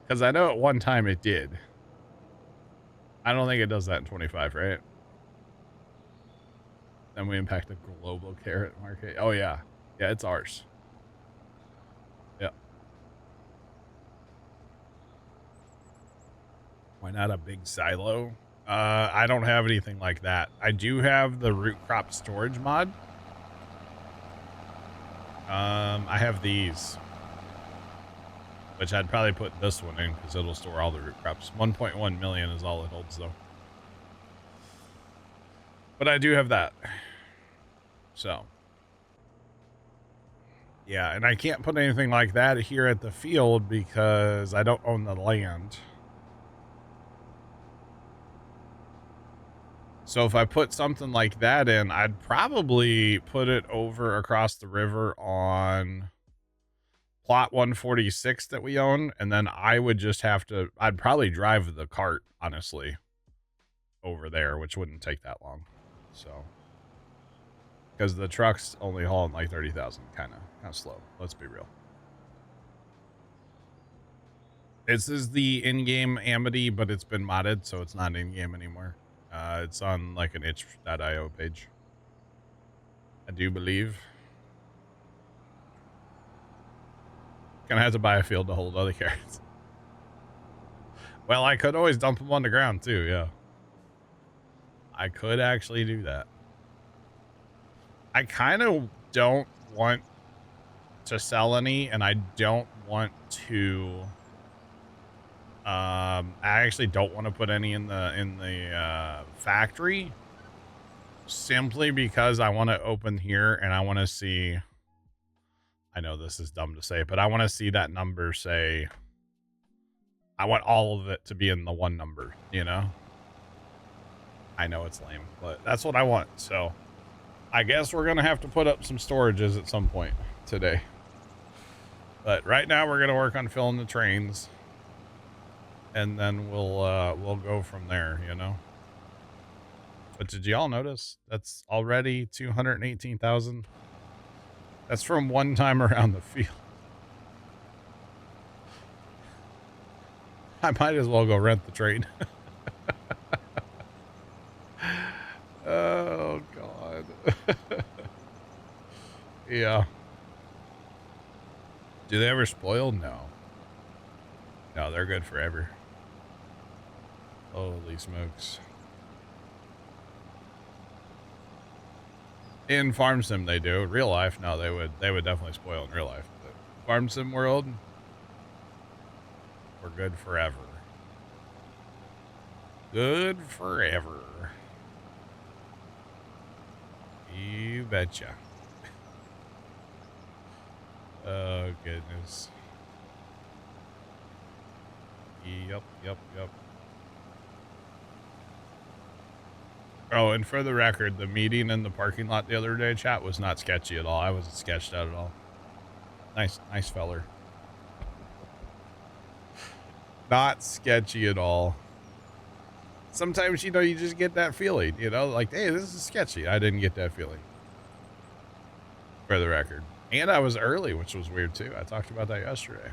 Because I know at one time it did. I don't think it does that in 25, right? Then we impact the global carrot market. Oh, yeah. Yeah, it's ours. Yeah. Why not a big silo? I don't have anything like that. I do have the root crop storage mod. I have these, which I'd probably put this one in because it'll store all the root crops. 1.1 million is all it holds, though. But I do have that. So. Yeah, and I can't put anything like that here at the field because I don't own the land. So if I put something like that in, I'd probably put it over across the river on plot 146 that we own. And then I would just have to, I'd probably drive the cart, honestly, over there, which wouldn't take that long. So, because the truck's only hauling like 30,000, kind of slow. Let's be real. This is the in-game Amity, but it's been modded, so it's not in-game anymore. It's on like an itch.io page, I do believe. Gonna have to buy a field to hold other carrots. Well, I could always dump them on the ground too, yeah. I could actually do that. I kind of don't want to sell any, and I don't want to... I actually don't want to put any in the factory, simply because I want to open here and I want to see, I know this is dumb to say, but I want to see that number say, I want all of it to be in the one number, you know? I know it's lame, but that's what I want. So I guess we're going to have to put up some storages at some point today. But right now we're going to work on filling the trains. And then we'll go from there, you know. But did y'all notice that's already 218,000? That's from one time around the field. I might as well go rent the train. Oh God. Yeah. Do they ever spoil? No. No, they're good forever. Holy smokes. In Farm Sim they do. Real life, no, they would definitely spoil in real life. But Farm Sim world, we're good forever. Good forever. You betcha. Oh goodness. Yep. Oh, and for the record, the meeting in the parking lot the other day, chat, was not sketchy at all. I wasn't sketched out at all. Nice feller. Not sketchy at all. Sometimes, you know, you just get that feeling, you know, like, hey, this is sketchy. I didn't get that feeling. For the record. And I was early, which was weird too. I talked about that yesterday.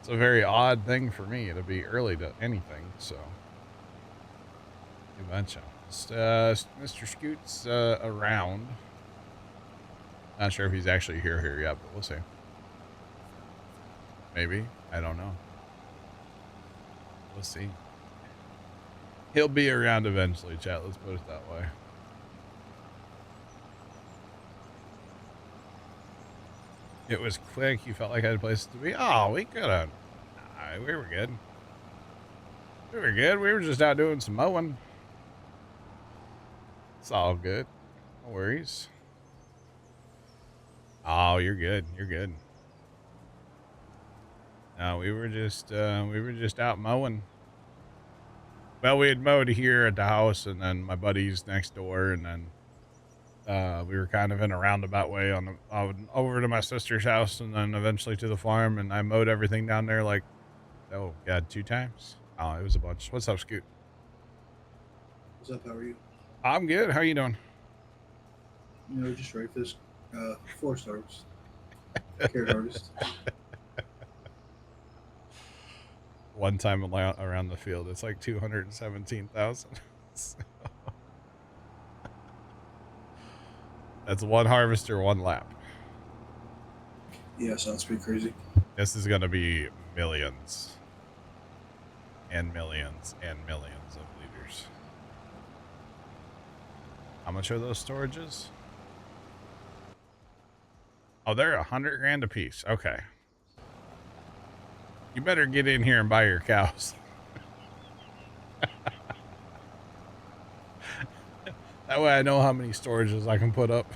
It's a very odd thing for me to be early to anything, so. You betcha. Mr. Scoot's around. Not sure if he's actually here yet, but we'll see. Maybe. I don't know. We'll see. He'll be around eventually, chat. Let's put it that way. It was quick. You felt like I had places to be. Oh, we could have. We were good. We were good. We were just out doing some mowing. It's all good. No worries. Oh, you're good. You're good. No, we were just out mowing. Well, we had mowed here at the house, and then my buddies next door, and then we were kind of in a roundabout way on over to my sister's house, and then eventually to the farm, and I mowed everything down there like, oh God, 2 times. Oh, it was a bunch. What's up, Scoot? What's up? How are you? I'm good. How you doing? just ready for this forest harvest, carrot harvest. One time around the field, it's like 217,000. That's one harvester, one lap. Yeah, sounds pretty crazy. This is going to be millions and millions and millions of liters. How much are those storages? Oh, they're 100 grand a piece. Okay. You better get in here and buy your cows. That way I know how many storages I can put up.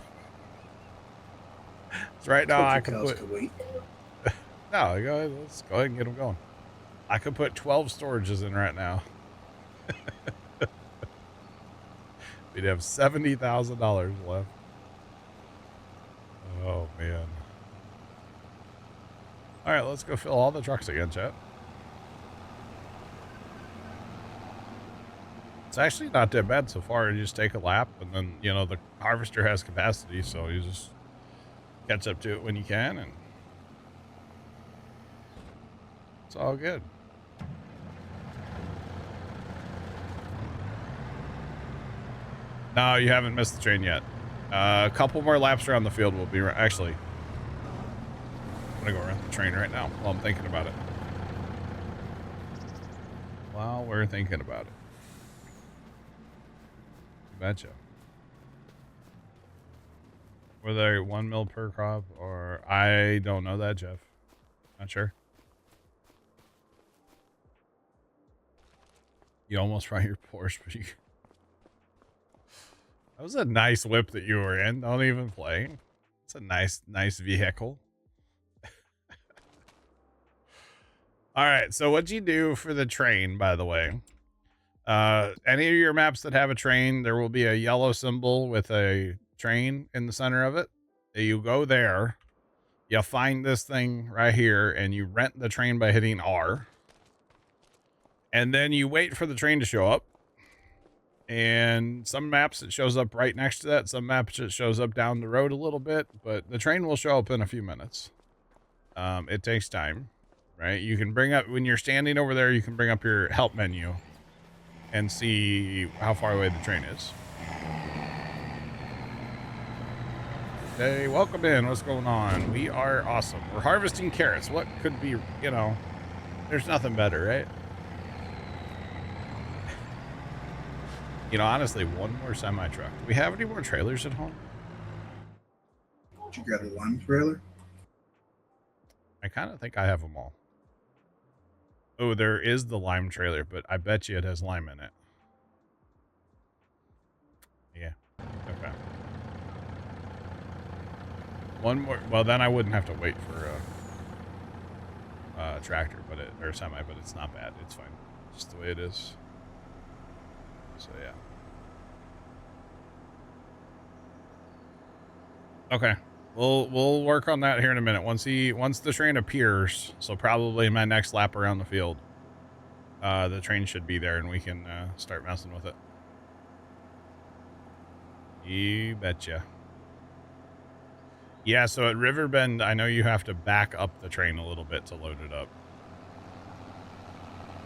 So right now I can put... wait. No, let's go ahead and get them going. I could put 12 storages in right now. We'd have $70,000 left. Oh, man. All right, let's go fill all the trucks again, chat. It's actually not that bad so far. You just take a lap, and then, the harvester has capacity, so you just catch up to it when you can, and it's all good. No, you haven't missed the train yet. A couple more laps around the field will be... Actually, I'm going to go around the train right now while I'm thinking about it. While we're thinking about it. You betcha. Were they 1 mil per crop, or... I don't know that, Jeff. Not sure. You almost brought your Porsche, but you... That was a nice whip that you were in. Don't even play. It's a nice vehicle. All right. So what you do for the train, by the way, any of your maps that have a train, there will be a yellow symbol with a train in the center of it. You go there, you find this thing right here, and you rent the train by hitting R. And then you wait for the train to show up. And some maps it shows up right next to that. Some maps it shows up down the road a little bit, but the train will show up in a few minutes. It takes time, right? You can bring up, when you're standing over there, you can bring up your help menu and see how far away the train is. Hey, welcome in. What's going on? We are awesome. We're harvesting carrots. What could be, there's nothing better, right? Honestly, one more semi-truck. Do we have any more trailers at home? Did you grab a lime trailer? I kind of think I have them all. Oh, there is the lime trailer, but I bet you it has lime in it. Yeah. Okay. One more. Well, then I wouldn't have to wait for a tractor, or semi, but it's not bad. It's fine. Just the way it is. So yeah. Okay. We'll work on that here in a minute. Once the train appears, so probably my next lap around the field, the train should be there and we can start messing with it. You betcha. Yeah, so at Riverbend, I know you have to back up the train a little bit to load it up.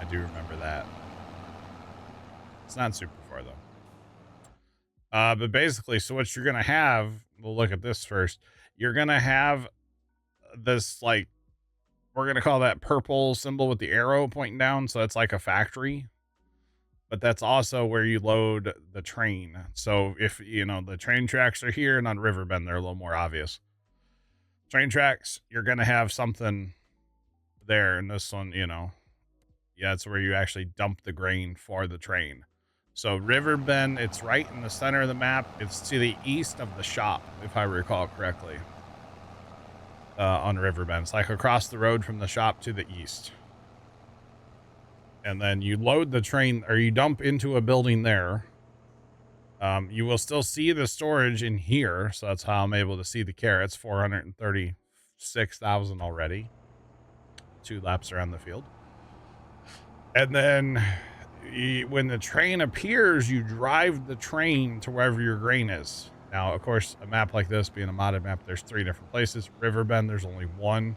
I do remember that. It's not super far, though. But basically, so what you're going to have, we'll look at this first. You're going to have this, like, we're going to call that purple symbol with the arrow pointing down. So it's like a factory. But that's also where you load the train. So if, the train tracks are here, and on Riverbend, they're a little more obvious. Train tracks, you're going to have something there. And this one, yeah, it's where you actually dump the grain for the train. So Riverbend, it's right in the center of the map. It's to the east of the shop, if I recall correctly, on Riverbend. It's like across the road from the shop to the east. And then you load the train, or you dump into a building there. You will still see the storage in here. So that's how I'm able to see the carrots. 436,000 already. 2 laps around the field. And then when the train appears, you drive the train to wherever your grain is. Now, of course, a map like this being a modded map, there's 3 different places. Riverbend, there's only one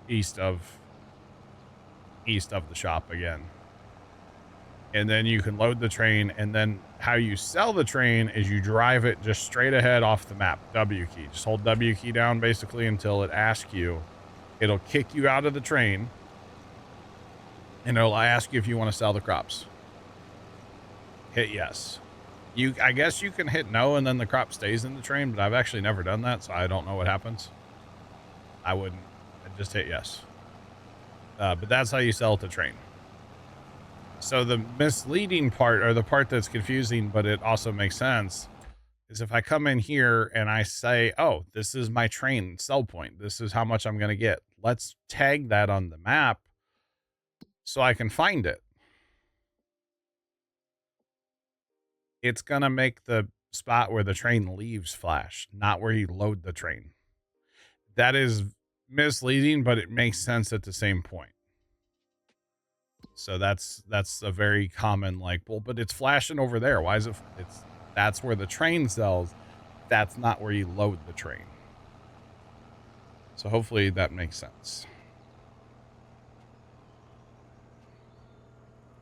east of the shop again. And then you can load the train, and then how you sell the train is you drive it just straight ahead off the map. W key. Just hold W key down basically until it asks you. It'll kick you out of the train, and it'll ask you if you want to sell the crops. Hit yes. I guess you can hit no, and then the crop stays in the train, but I've actually never done that, so I don't know what happens. I wouldn't. I'd just hit yes. But that's how you sell the train. So the misleading part, or the part that's confusing, but it also makes sense, is if I come in here and I say, oh, this is my train sell point. This is how much I'm going to get. Let's tag that on the map so I can find it. It's going to make the spot where the train leaves flash, not where you load the train. That is misleading, but it makes sense at the same point. So that's a very common, like, well, but it's flashing over there. Why is it? That's where the train sells. That's not where you load the train. So hopefully that makes sense.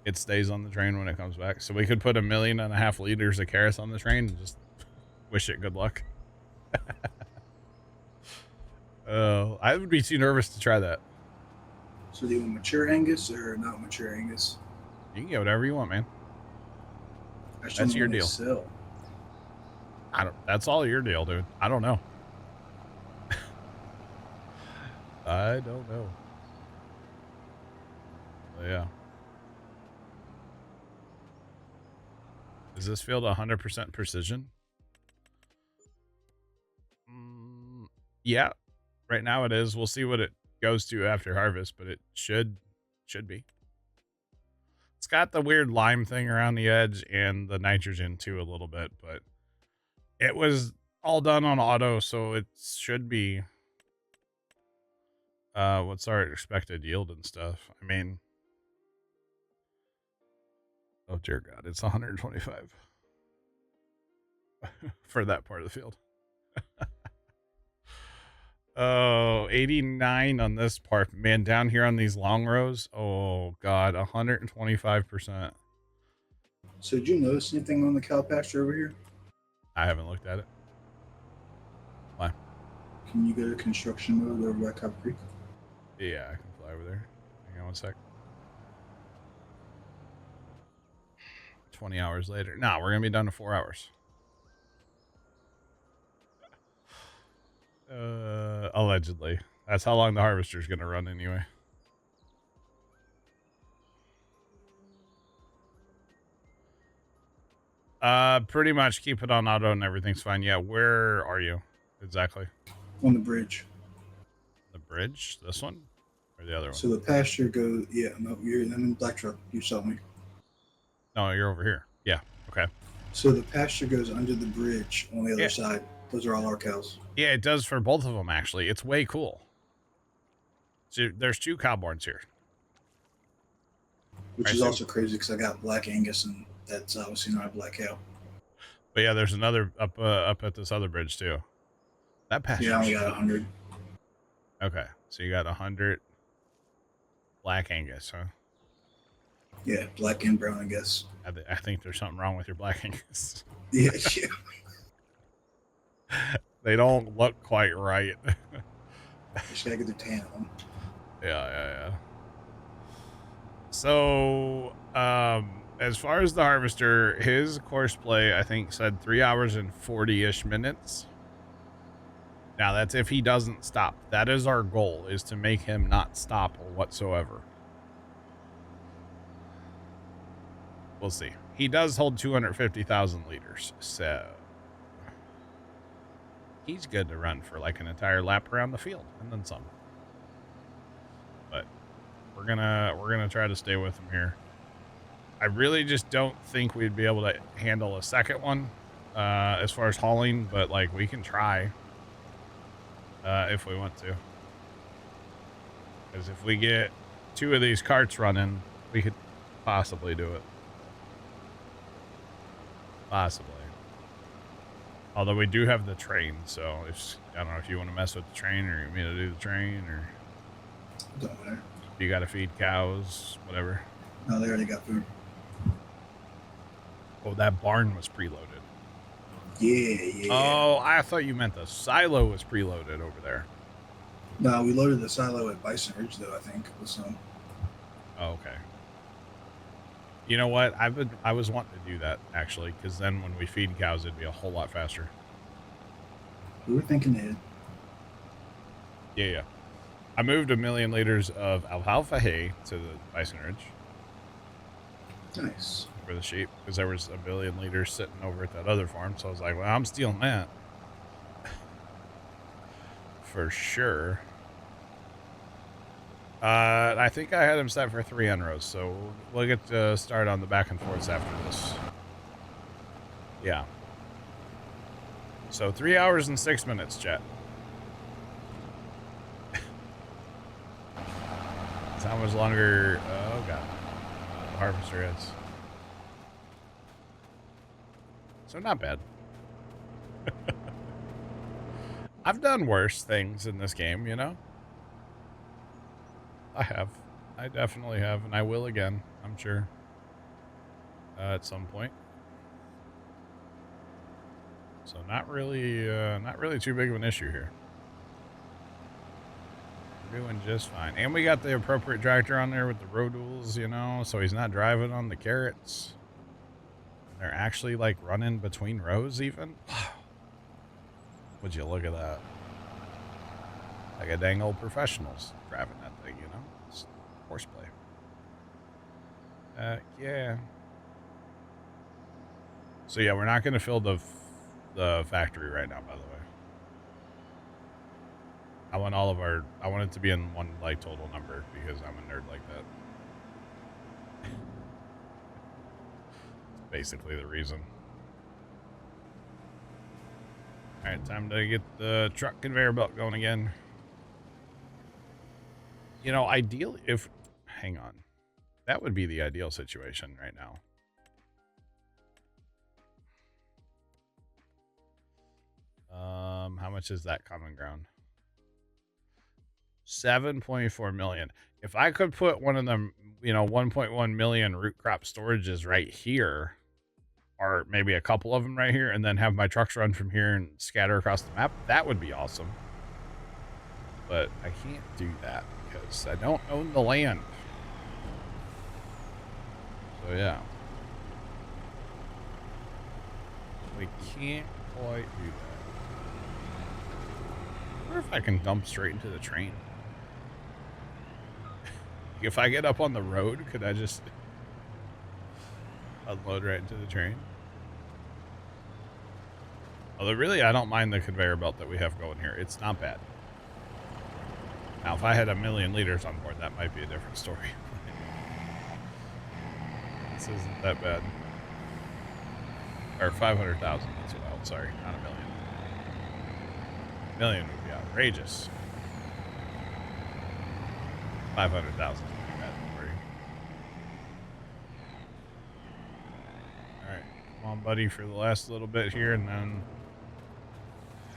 It stays on the train when it comes back. So we could put 1.5 million liters of carrots on the train and just wish it good luck. I would be too nervous to try that. So do you want mature Angus or not mature Angus? You can get whatever you want, man. That's your deal. Sell. That's all your deal, dude. I don't know. I don't know. But yeah. Is this field 100% precision? Yeah. Right now it is. We'll see what it goes to after harvest, but it should be. It's got the weird lime thing around the edge and the nitrogen too a little bit, but it was all done on auto, so it should be what's our expected yield and stuff. I mean, oh dear God, it's 125 for that part of the field. Oh, 89 on this part, man. Down here on these long rows, oh God, 125%. So did you notice anything on the cow pasture over here? I haven't looked at it. Why? Can you go to construction mode over by Copper Creek? Yeah, I can fly over there. Hang on one sec. 20 hours later. No, we're gonna be done in 4 hours. Allegedly. That's how long the harvester's gonna run anyway. Pretty much keep it on auto and everything's fine. Yeah, where are you exactly? On the bridge. The bridge? This one? Or the other one? So the pasture goes, yeah, no, you're in the black truck. You saw me. No, you're over here. Yeah, okay. So the pasture goes under the bridge on the other side. Those are all our cows. Yeah, it does for both of them, actually. It's way cool. So there's 2 cowborns here. Which is also crazy because I got black Angus, and that's obviously not a black cow. But yeah, there's another up at this other bridge, too. That pasture. Yeah, I only got 100. Okay, so you got 100 black Angus, huh? Yeah, black and brown, I guess. I think there's something wrong with your black Angus. Yeah, yeah. They don't look quite right. Just gotta get the tan on. Yeah. So, as far as the harvester, his course play, I think, said 3 hours and 40-ish minutes. Now, that's if he doesn't stop. That is our goal, is to make him not stop whatsoever. We'll see. He does hold 250,000 liters, so he's good to run for like an entire lap around the field and then some. But we're gonna try to stay with him here. I really just don't think we'd be able to handle a second one as far as hauling, but like we can try if we want to. Because if we get 2 of these carts running, we could possibly do it. Possibly. Although we do have the train, so if I don't know if you want to mess with the train or you want me to do the train or Don't matter. you got to feed cows, whatever. No, they already got food. Oh, that barn was preloaded. Yeah. Oh, I thought you meant the silo was preloaded over there. No, we loaded the silo at Bison Ridge, though, I think, with some. Oh, okay. You know what? I was wanting to do that, actually, because then when we feed cows, it'd be a whole lot faster. We were thinking ahead. Yeah. I moved 1 million liters of alfalfa hay to the Bison Ridge. Nice. For the sheep, because there was 1 billion liters sitting over at that other farm. So I was like, well, I'm stealing that. For sure. I think I had him set for 3 rows, so we'll get to start on the back and forths after this. Yeah. So 3 hours and 6 minutes, chat. That's how much longer... Oh, God. The harvester is. So not bad. I've done worse things in this game, you know? I have. I definitely have, and I will again, I'm sure. At some point. So not really too big of an issue here. We're doing just fine. And we got the appropriate tractor on there with the road tools, you know, so he's not driving on the carrots. They're actually like running between rows even. Would you look at that? Like a dang old professionals driving that thing, you know? It's horseplay. Yeah. So yeah, we're not going to fill the factory right now, by the way. I want I want it to be in one like total number because I'm a nerd like that. Basically the reason. All right, time to get the truck conveyor belt going again. You know, ideally, hang on, that would be the ideal situation right now. How much is that common ground? 7.4 million. If I could put one of them, you know, 1.1 million root crop storages right here, or maybe a couple of them right here, and then have my trucks run from here and scatter across the map, that would be awesome. But I can't do that because I don't own the land. So yeah. We can't quite do that. I wonder if I can dump straight into the train. If I get up on the road, could I just unload right into the train? Although really, I don't mind the conveyor belt that we have going here. It's not bad. Now, if I had 1 million liters on board, that might be a different story. This isn't that bad. Or 500,000, that's what I was, sorry, not 1 million. 1 million would be outrageous. 500,000 would be bad, don't worry. Alright, come on, buddy, for the last little bit here, and then...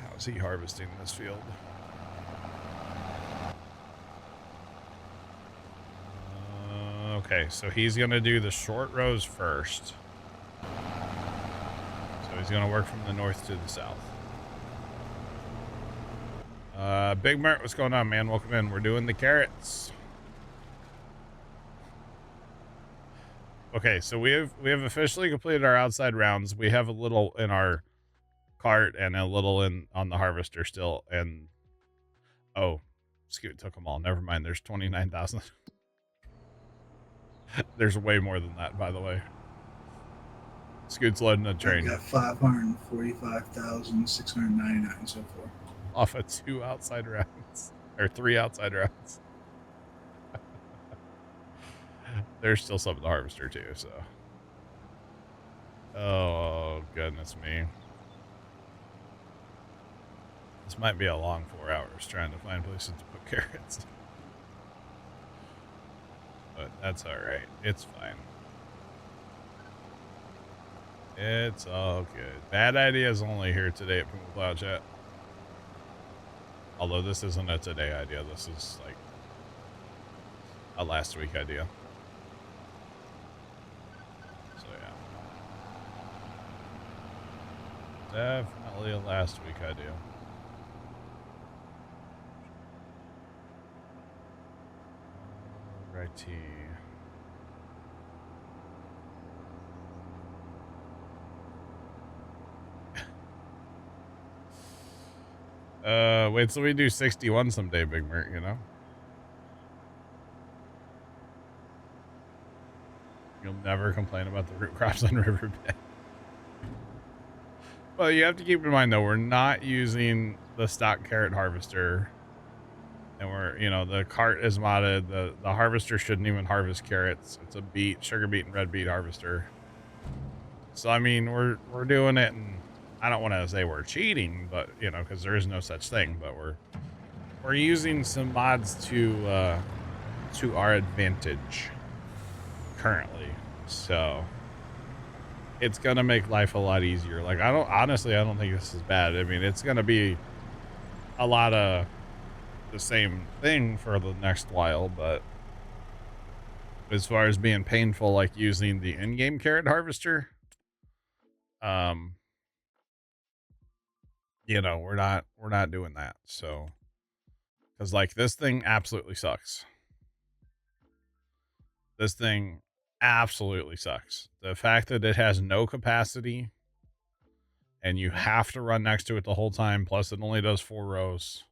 How's he harvesting this field? Okay, so he's going to do the short rows first. So he's going to work from the north to the south. Big Mert, what's going on, man? Welcome in. We're doing the carrots. Okay, so we have officially completed our outside rounds. We have a little in our cart and a little on the harvester still. And oh, Scoot took them all. Never mind. There's 29,000. There's way more than that, by the way. Scoot's loading a train. We got 545,699 so far. Off of 2 outside rounds. Or 3 outside rounds. There's still some of the harvester too, so. Oh, goodness me. This might be a long 4 hours trying to find places to put carrots. But that's alright. It's fine. It's all good. Bad ideas only here today at Puma Plow Chat. Although this isn't a today idea. This is like a last week idea. So yeah. Definitely a last week idea. Righty. Wait till we do 61 someday, Big Mert, you know? You'll never complain about the root crops on Riverbed. Well, you have to keep in mind, though, we're not using the stock carrot harvester. And we're, you know, the cart is modded. The harvester shouldn't even harvest carrots. It's a beet, sugar beet, and red beet harvester. So, I mean, we're doing it, and I don't want to say we're cheating, but, you know, because there is no such thing. But we're using some mods to our advantage currently. So it's gonna make life a lot easier. Like, I don't think this is bad. I mean, it's gonna be a lot of the same thing for the next while, but as far as being painful, like using the in-game carrot harvester, you know, we're not doing that. So, because like this thing absolutely sucks. This thing absolutely sucks. The fact that it has no capacity and you have to run next to it the whole time, plus it only does 4 rows.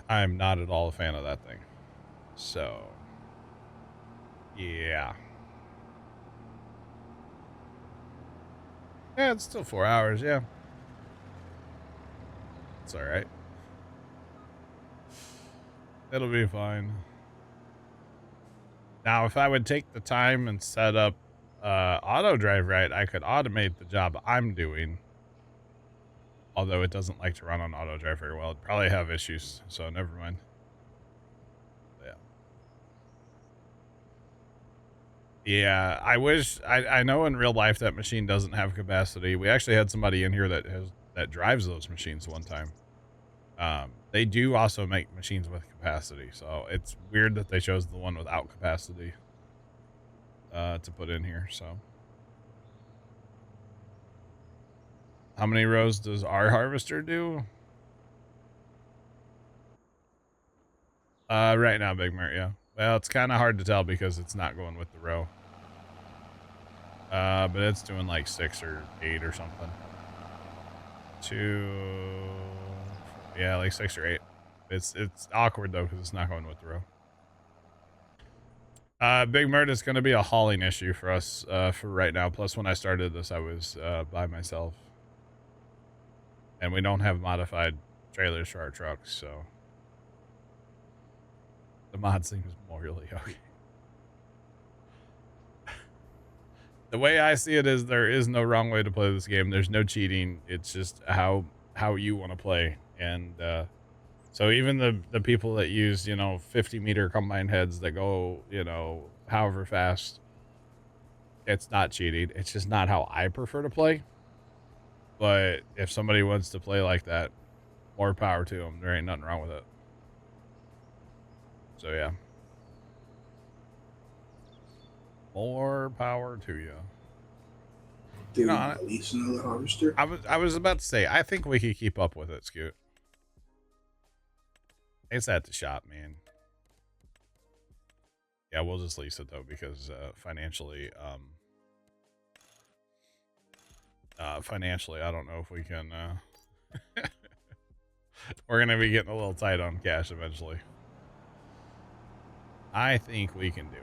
I'm not at all a fan of that thing. So, yeah. Yeah, it's still 4 hours, yeah. It's all right. It'll be fine. Now, if I would take the time and set up auto drive right, I could automate the job I'm doing. Although it doesn't like to run on auto drive very well. It'd probably have issues, so never mind. Yeah. Yeah, I wish I know in real life that machine doesn't have capacity. We actually had somebody in here that drives those machines one time. They do also make machines with capacity, so it's weird that they chose the one without capacity to put in here. So, how many rows does our harvester do? Right now, Big Mert, yeah. Well, it's kind of hard to tell because it's not going with the row. But it's doing like 6 or 8 or something. 2, yeah, like 6 or 8. It's awkward though because it's not going with the row. Big Mert is going to be a hauling issue for us for right now. Plus, when I started this, I was by myself, and we don't have modified trailers for our trucks, so the mod seems morally okay. The way I see it is there is no wrong way to play this game. There's no cheating. It's just how you want to play. And so even the people that use, 50-meter combine heads that go, however fast, it's not cheating. It's just not how I prefer to play. But if somebody wants to play like that, more power to them. There ain't nothing wrong with it. So yeah. More power to you. Dude, at least another harvester. I was about to say, I think we could keep up with it, Scoot. It's at the shop, man. Yeah, we'll just lease it though because financially, I don't know if we can. We're gonna be getting a little tight on cash eventually. I think we can do it.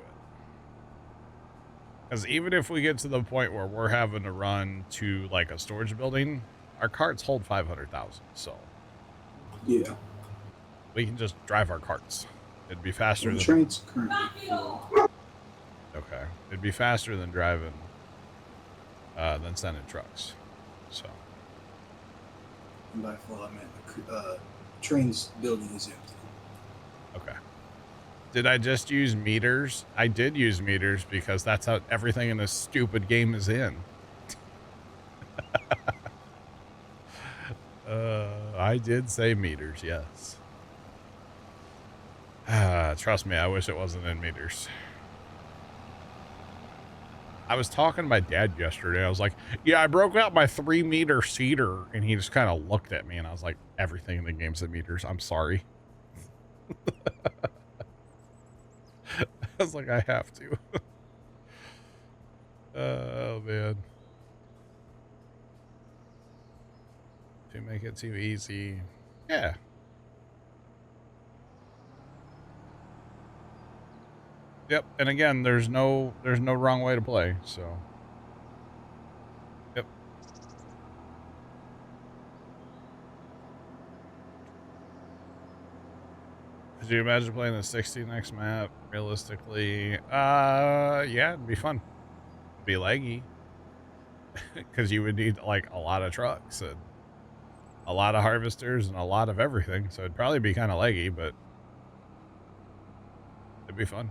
Because even if we get to the point where we're having to run to like a storage building, our carts hold 500,000. So yeah, we can just drive our carts. It'd be faster. Well, the train's currently full. Okay, it'd be faster than driving, than sending trucks. So. And by full, I meant the train's building is empty. Okay. Did I just use meters? I did use meters because that's how everything in this stupid game is in. I did say meters, yes. Trust me, I wish it wasn't in meters. I was talking to my dad yesterday. I was like, yeah, I broke out my 3-meter cedar. And he just kind of looked at me and I was like, everything in the game's in meters. I'm sorry. I was like, I have to. Oh, man. To make it too easy. Yeah. Yep. And again, there's no wrong way to play. So. Yep. Could you imagine playing the 60 next map realistically? Yeah, it'd be fun. It'd be laggy. Because you would need like a lot of trucks and a lot of harvesters and a lot of everything. So it'd probably be kind of laggy, but it'd be fun.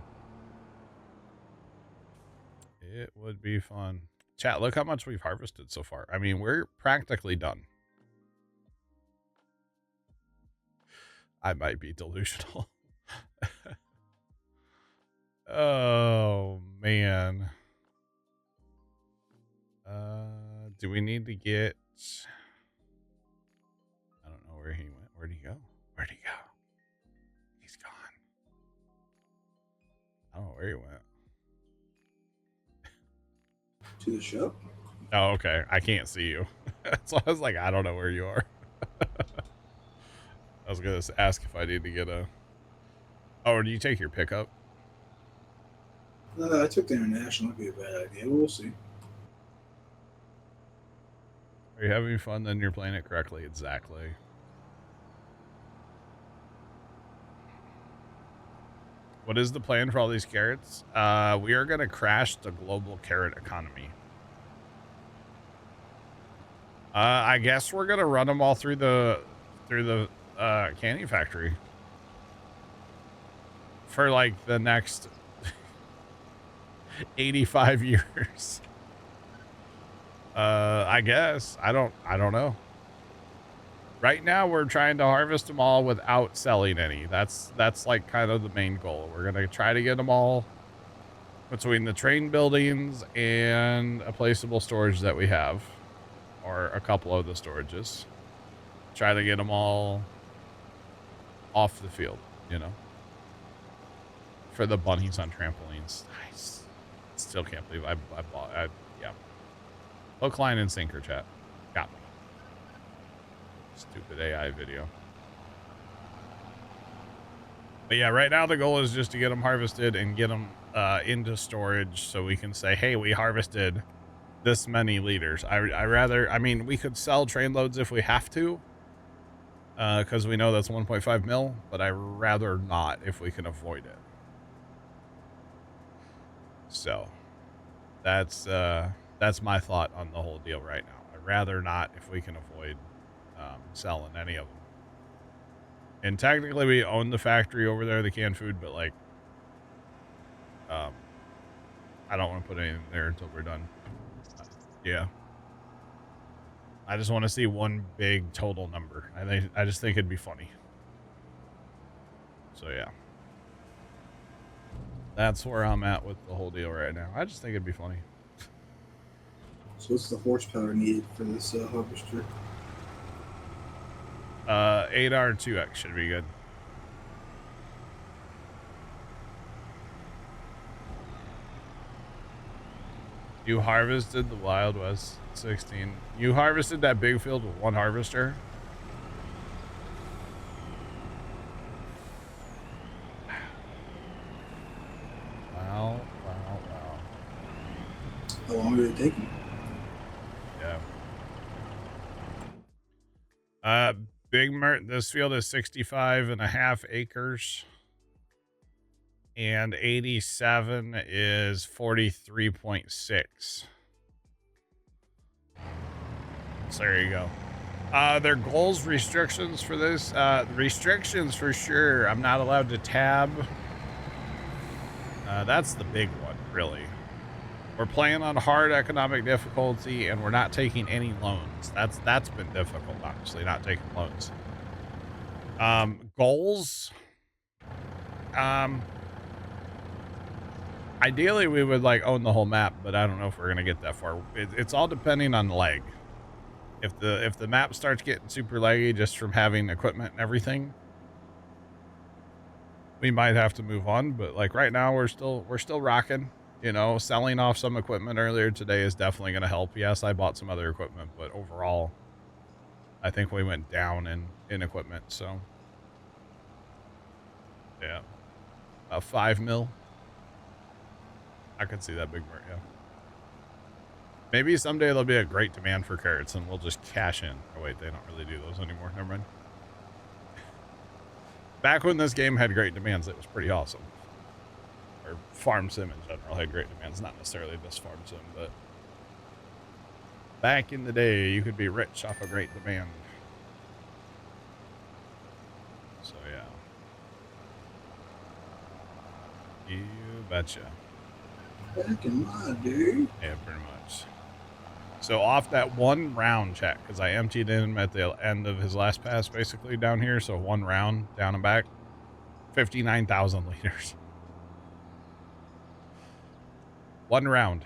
It would be fun. Chat, look how much we've harvested so far. I mean, we're practically done. I might be delusional. Oh, man. Do we need to get... I don't know where he went. Where'd he go? Where'd he go? He's gone. I don't know where he went. To the shop? Oh, okay. I can't see you. So I was like, I don't know where you are. I was going to ask if I need to get a... Oh, do you take your pickup? I took the international. That'd be a bad idea. We'll see. Are you having fun? Then you're playing it correctly. Exactly. What is the plan for all these carrots? We are going to crash the global carrot economy. I guess we're going to run them all through the candy factory for like the next 85 years. I guess. I don't know. Right now we're trying to harvest them all without selling any. That's like kind of the main goal. We're going to try to get them all between the train buildings and a placeable storage that we have, or a couple of the storages. Try to get them all off the field, you know, for the bunnies on trampolines. Nice. Still can't believe I bought, yeah. Hook, line, and sinker, chat. Got me. Stupid AI video. But yeah, right now the goal is just to get them harvested and get them into storage so we can say, hey, we harvested this many liters. I mean, we could sell train loads if we have to, because we know that's 1.5 mil, but I rather not if we can avoid it. So that's my thought on the whole deal right now. I'd rather not if we can avoid selling any of them. And technically we own the factory over there, the canned food, but like, I don't want to put anything there until we're done. Yeah. I just want to see one big total number. I just think it'd be funny. So yeah. That's where I'm at with the whole deal right now. I just think it'd be funny. So what's the horsepower needed for this harvester? 8R2X should be good. You harvested the Wild West 16. You harvested that big field with one harvester? Wow. How long did it take you? Yeah. This field is 65.5 acres. And 87 is 43.6. So there you go. Their goals, restrictions for this. Restrictions for sure. I'm not allowed to tab That's the big one, really. We're playing on hard economic difficulty, and we're not taking any loans. That's been difficult, honestly, not taking loans. Goals. Ideally, we would like own the whole map, but I don't know if we're gonna get that far. It's all depending on lag. If the map starts getting super laggy just from having equipment and everything, we might have to move on. But like right now, we're still rocking. You know, selling off some equipment earlier today is definitely going to help. Yes, I bought some other equipment, but overall, I think we went down in equipment. So, yeah, about 5 mil. I could see that big mark. Yeah, maybe someday there'll be a great demand for carrots, and we'll just cash in. Oh wait, they don't really do those anymore. Never mind. Back when this game had great demands, it was pretty awesome. Or farm sim in general had great demands, not necessarily this farm sim, but back in the day, you could be rich off a great demand. So yeah, you betcha. Back in my day. Yeah, pretty much. So off that one round check, because I emptied him at the end of his last pass, basically down here. So one round down and back, 59,000 liters. One round.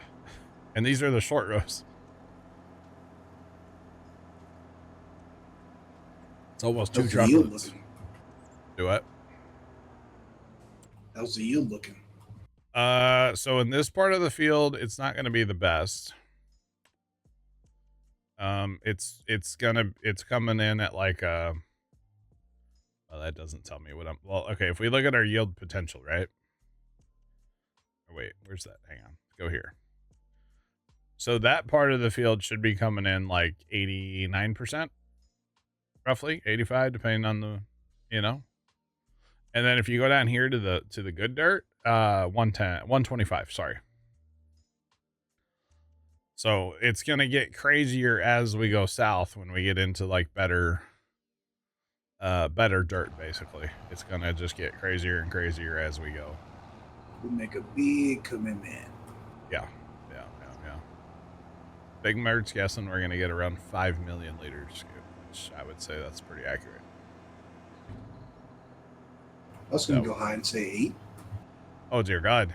And these are the short rows. It's almost 2 truckloads. Do what? How's the yield looking? So in this part of the field, it's not going to be the best. It's coming in at like, well, that doesn't tell me what well, okay. If we look at our yield potential, right? Oh, wait, where's that? Hang on. Go here. So that part of the field should be coming in like 89%, roughly 85, depending on the, you know. And then if you go down here to the good dirt, 125, sorry. So it's going to get crazier as we go south when we get into like better dirt, basically. It's going to just get crazier and crazier as we go. We make a big commitment. Yeah. Big Mert's guessing we're going to get around 5 million liters, which I would say that's pretty accurate. I was going to go high and say 8. Oh, dear God.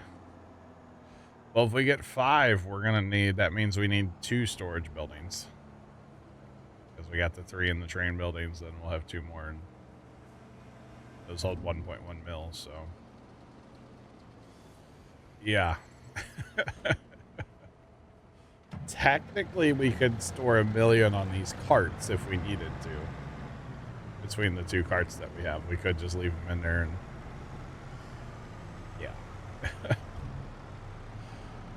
Well, if we get 5, we're going to need, that means we need 2 storage buildings. Because we got the 3 in the train buildings, then we'll have 2 more. And those hold 1.1 mil, so. Yeah. Technically, we could store 1 million on these carts if we needed to. Between the 2 carts that we have, we could just leave them in there and. Yeah.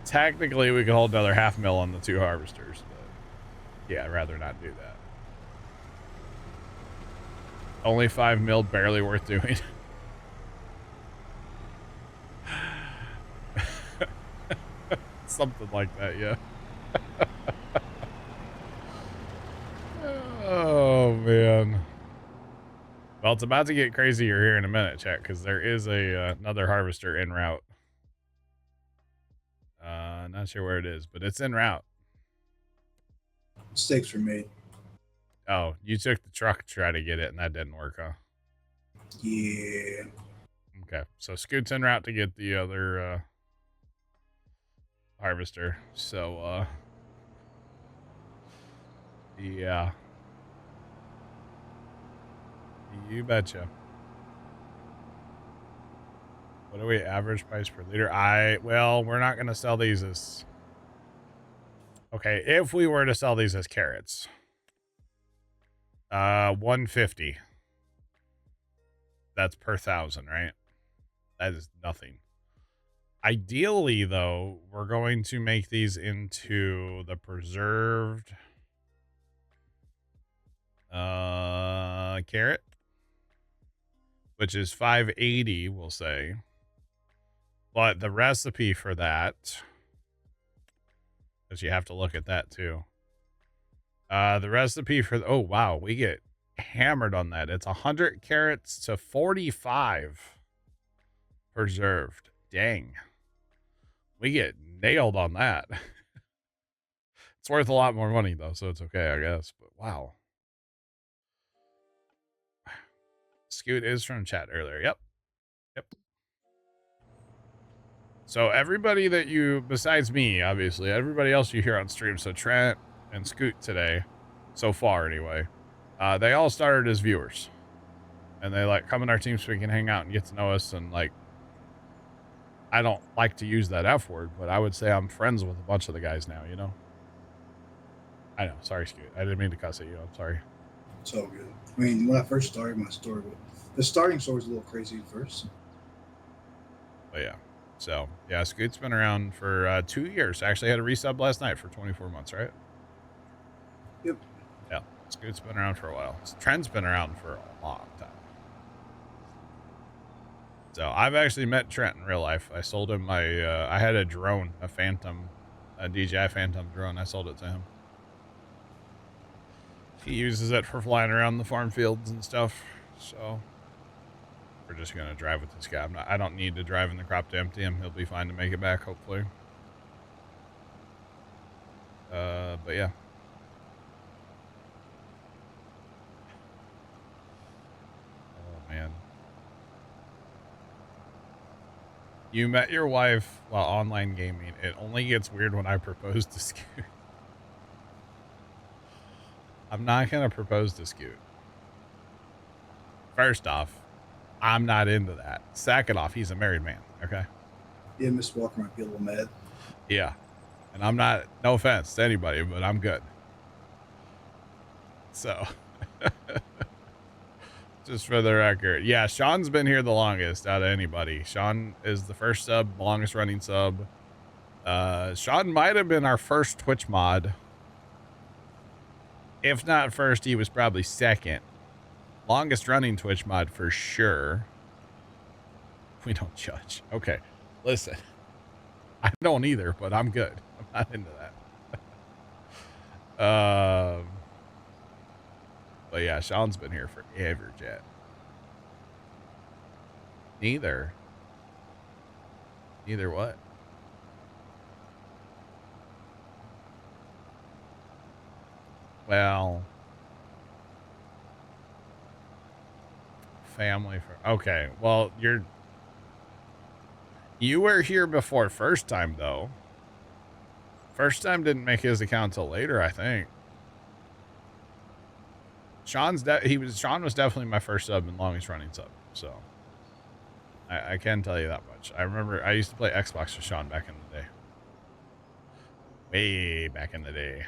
Technically, we could hold another 0.5 mil on the 2 harvesters, but yeah, I'd rather not do that. Only 5 mil, barely worth doing. Something like that, yeah. Oh, man. Well, it's about to get crazier here in a minute, chat, because there is another harvester en route. Not sure where it is, but it's en route. Mistakes were made. Oh, you took the truck to try to get it, and that didn't work, huh? Yeah. Okay, so Scoot's en route to get the other harvester. So, yeah. You betcha. What do we average price per liter? Well, we're not going to sell these as... Okay, if we were to sell these as carrots. 150. That's per 1,000, right? That is nothing. Ideally, though, we're going to make these into the preserved carrot, which is 580, we'll say. But the recipe for that, because you have to look at that too. The recipe for, oh wow, we get hammered on that. It's 100 carrots to 45 preserved. Dang. We get nailed on that. It's worth a lot more money though, so it's okay, I guess. But wow. Scoot is from chat earlier. Yep. Yep. So everybody that you, besides me, obviously, everybody else you hear on stream, so Trent and Scoot today, so far anyway, they all started as viewers. And they like come in our team so we can hang out and get to know us. And like, I don't like to use that F word, but I would say I'm friends with a bunch of the guys now, you know? I know. Sorry, Scoot. I didn't mean to cuss at you. I'm sorry. It's all good. I mean, when I first started my story, the starting story was a little crazy at first. But yeah. So, yeah, Scoot's been around for 2 years. I actually had a resub last night for 24 months, right? Yep. Yeah. Scoot's been around for a while. Trent's been around for a long time. So I've actually met Trent in real life. I sold him my, I had a drone, a Phantom, a DJI Phantom drone. I sold it to him. He uses it for flying around the farm fields and stuff. So we're just going to drive with this guy. I don't need to drive in the crop to empty him. He'll be fine to make it back, hopefully. But yeah. Oh, man. You met your wife while online gaming. It only gets weird when I propose to Scoot. I'm not going to propose to Scoot. First off, I'm not into that. Second off, he's a married man, okay? Yeah, Miss Walker might be a little mad. Yeah. And I'm not, no offense to anybody, but I'm good. So, just for the record. Yeah, Sean's been here the longest out of anybody. Sean is the first sub, longest running sub. Sean might have been our first Twitch mod. If not first, he was probably second. Longest running Twitch mod for sure. We don't judge. Okay, listen. I don't either, but I'm good. I'm not into that. But yeah, Sean's been here forever, Jet. Neither what? Well, family for, okay. Well, you were here before first time though. First time didn't make his account till later, I think. Sean was definitely my first sub and longest running sub. So I can tell you that much. I remember I used to play Xbox with Sean back in the day. Way back in the day.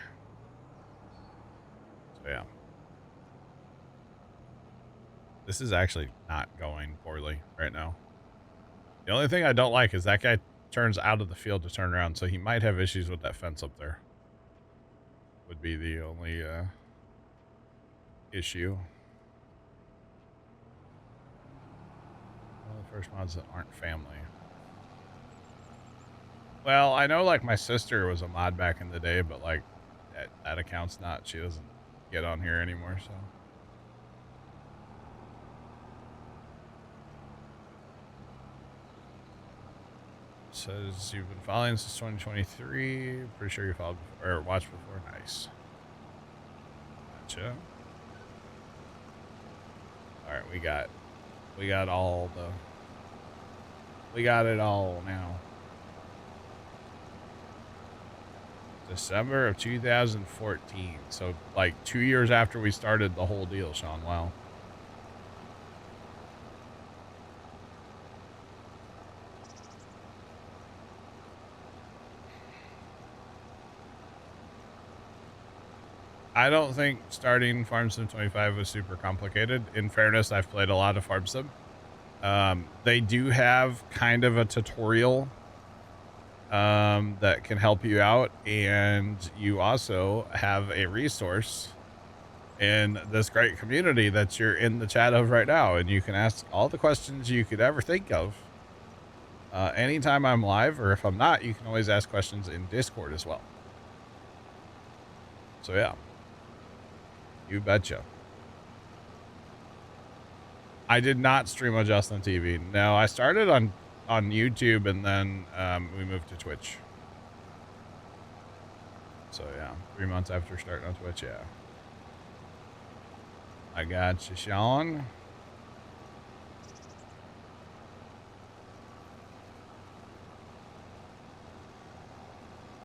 So yeah. This is actually not going poorly right now. The only thing I don't like is that guy turns out of the field to turn around, so he might have issues with that fence up there. Would be the only issue. Well, the first mods that aren't family. Well, I know like my sister was a mod back in the day, but like that account's not. She doesn't get on here anymore, so. Says you've been following since 2023. Pretty sure you followed before, or watched before. Nice. Gotcha. All right, we got it all now. December of 2014. So like 2 years after we started the whole deal, Sean. Wow. I don't think starting Farm Sim 25 was super complicated. In fairness, I've played a lot of Farm Sim. They do have kind of a tutorial that can help you out, and you also have a resource in this great community that you're in the chat of right now, and you can ask all the questions you could ever think of. Anytime I'm live, or if I'm not, you can always ask questions in Discord as well. So yeah. You betcha. I did not stream on Justin TV. No, I started on on YouTube, and then we moved to Twitch. So yeah, 3 months after starting on Twitch, yeah. I got you, Sean.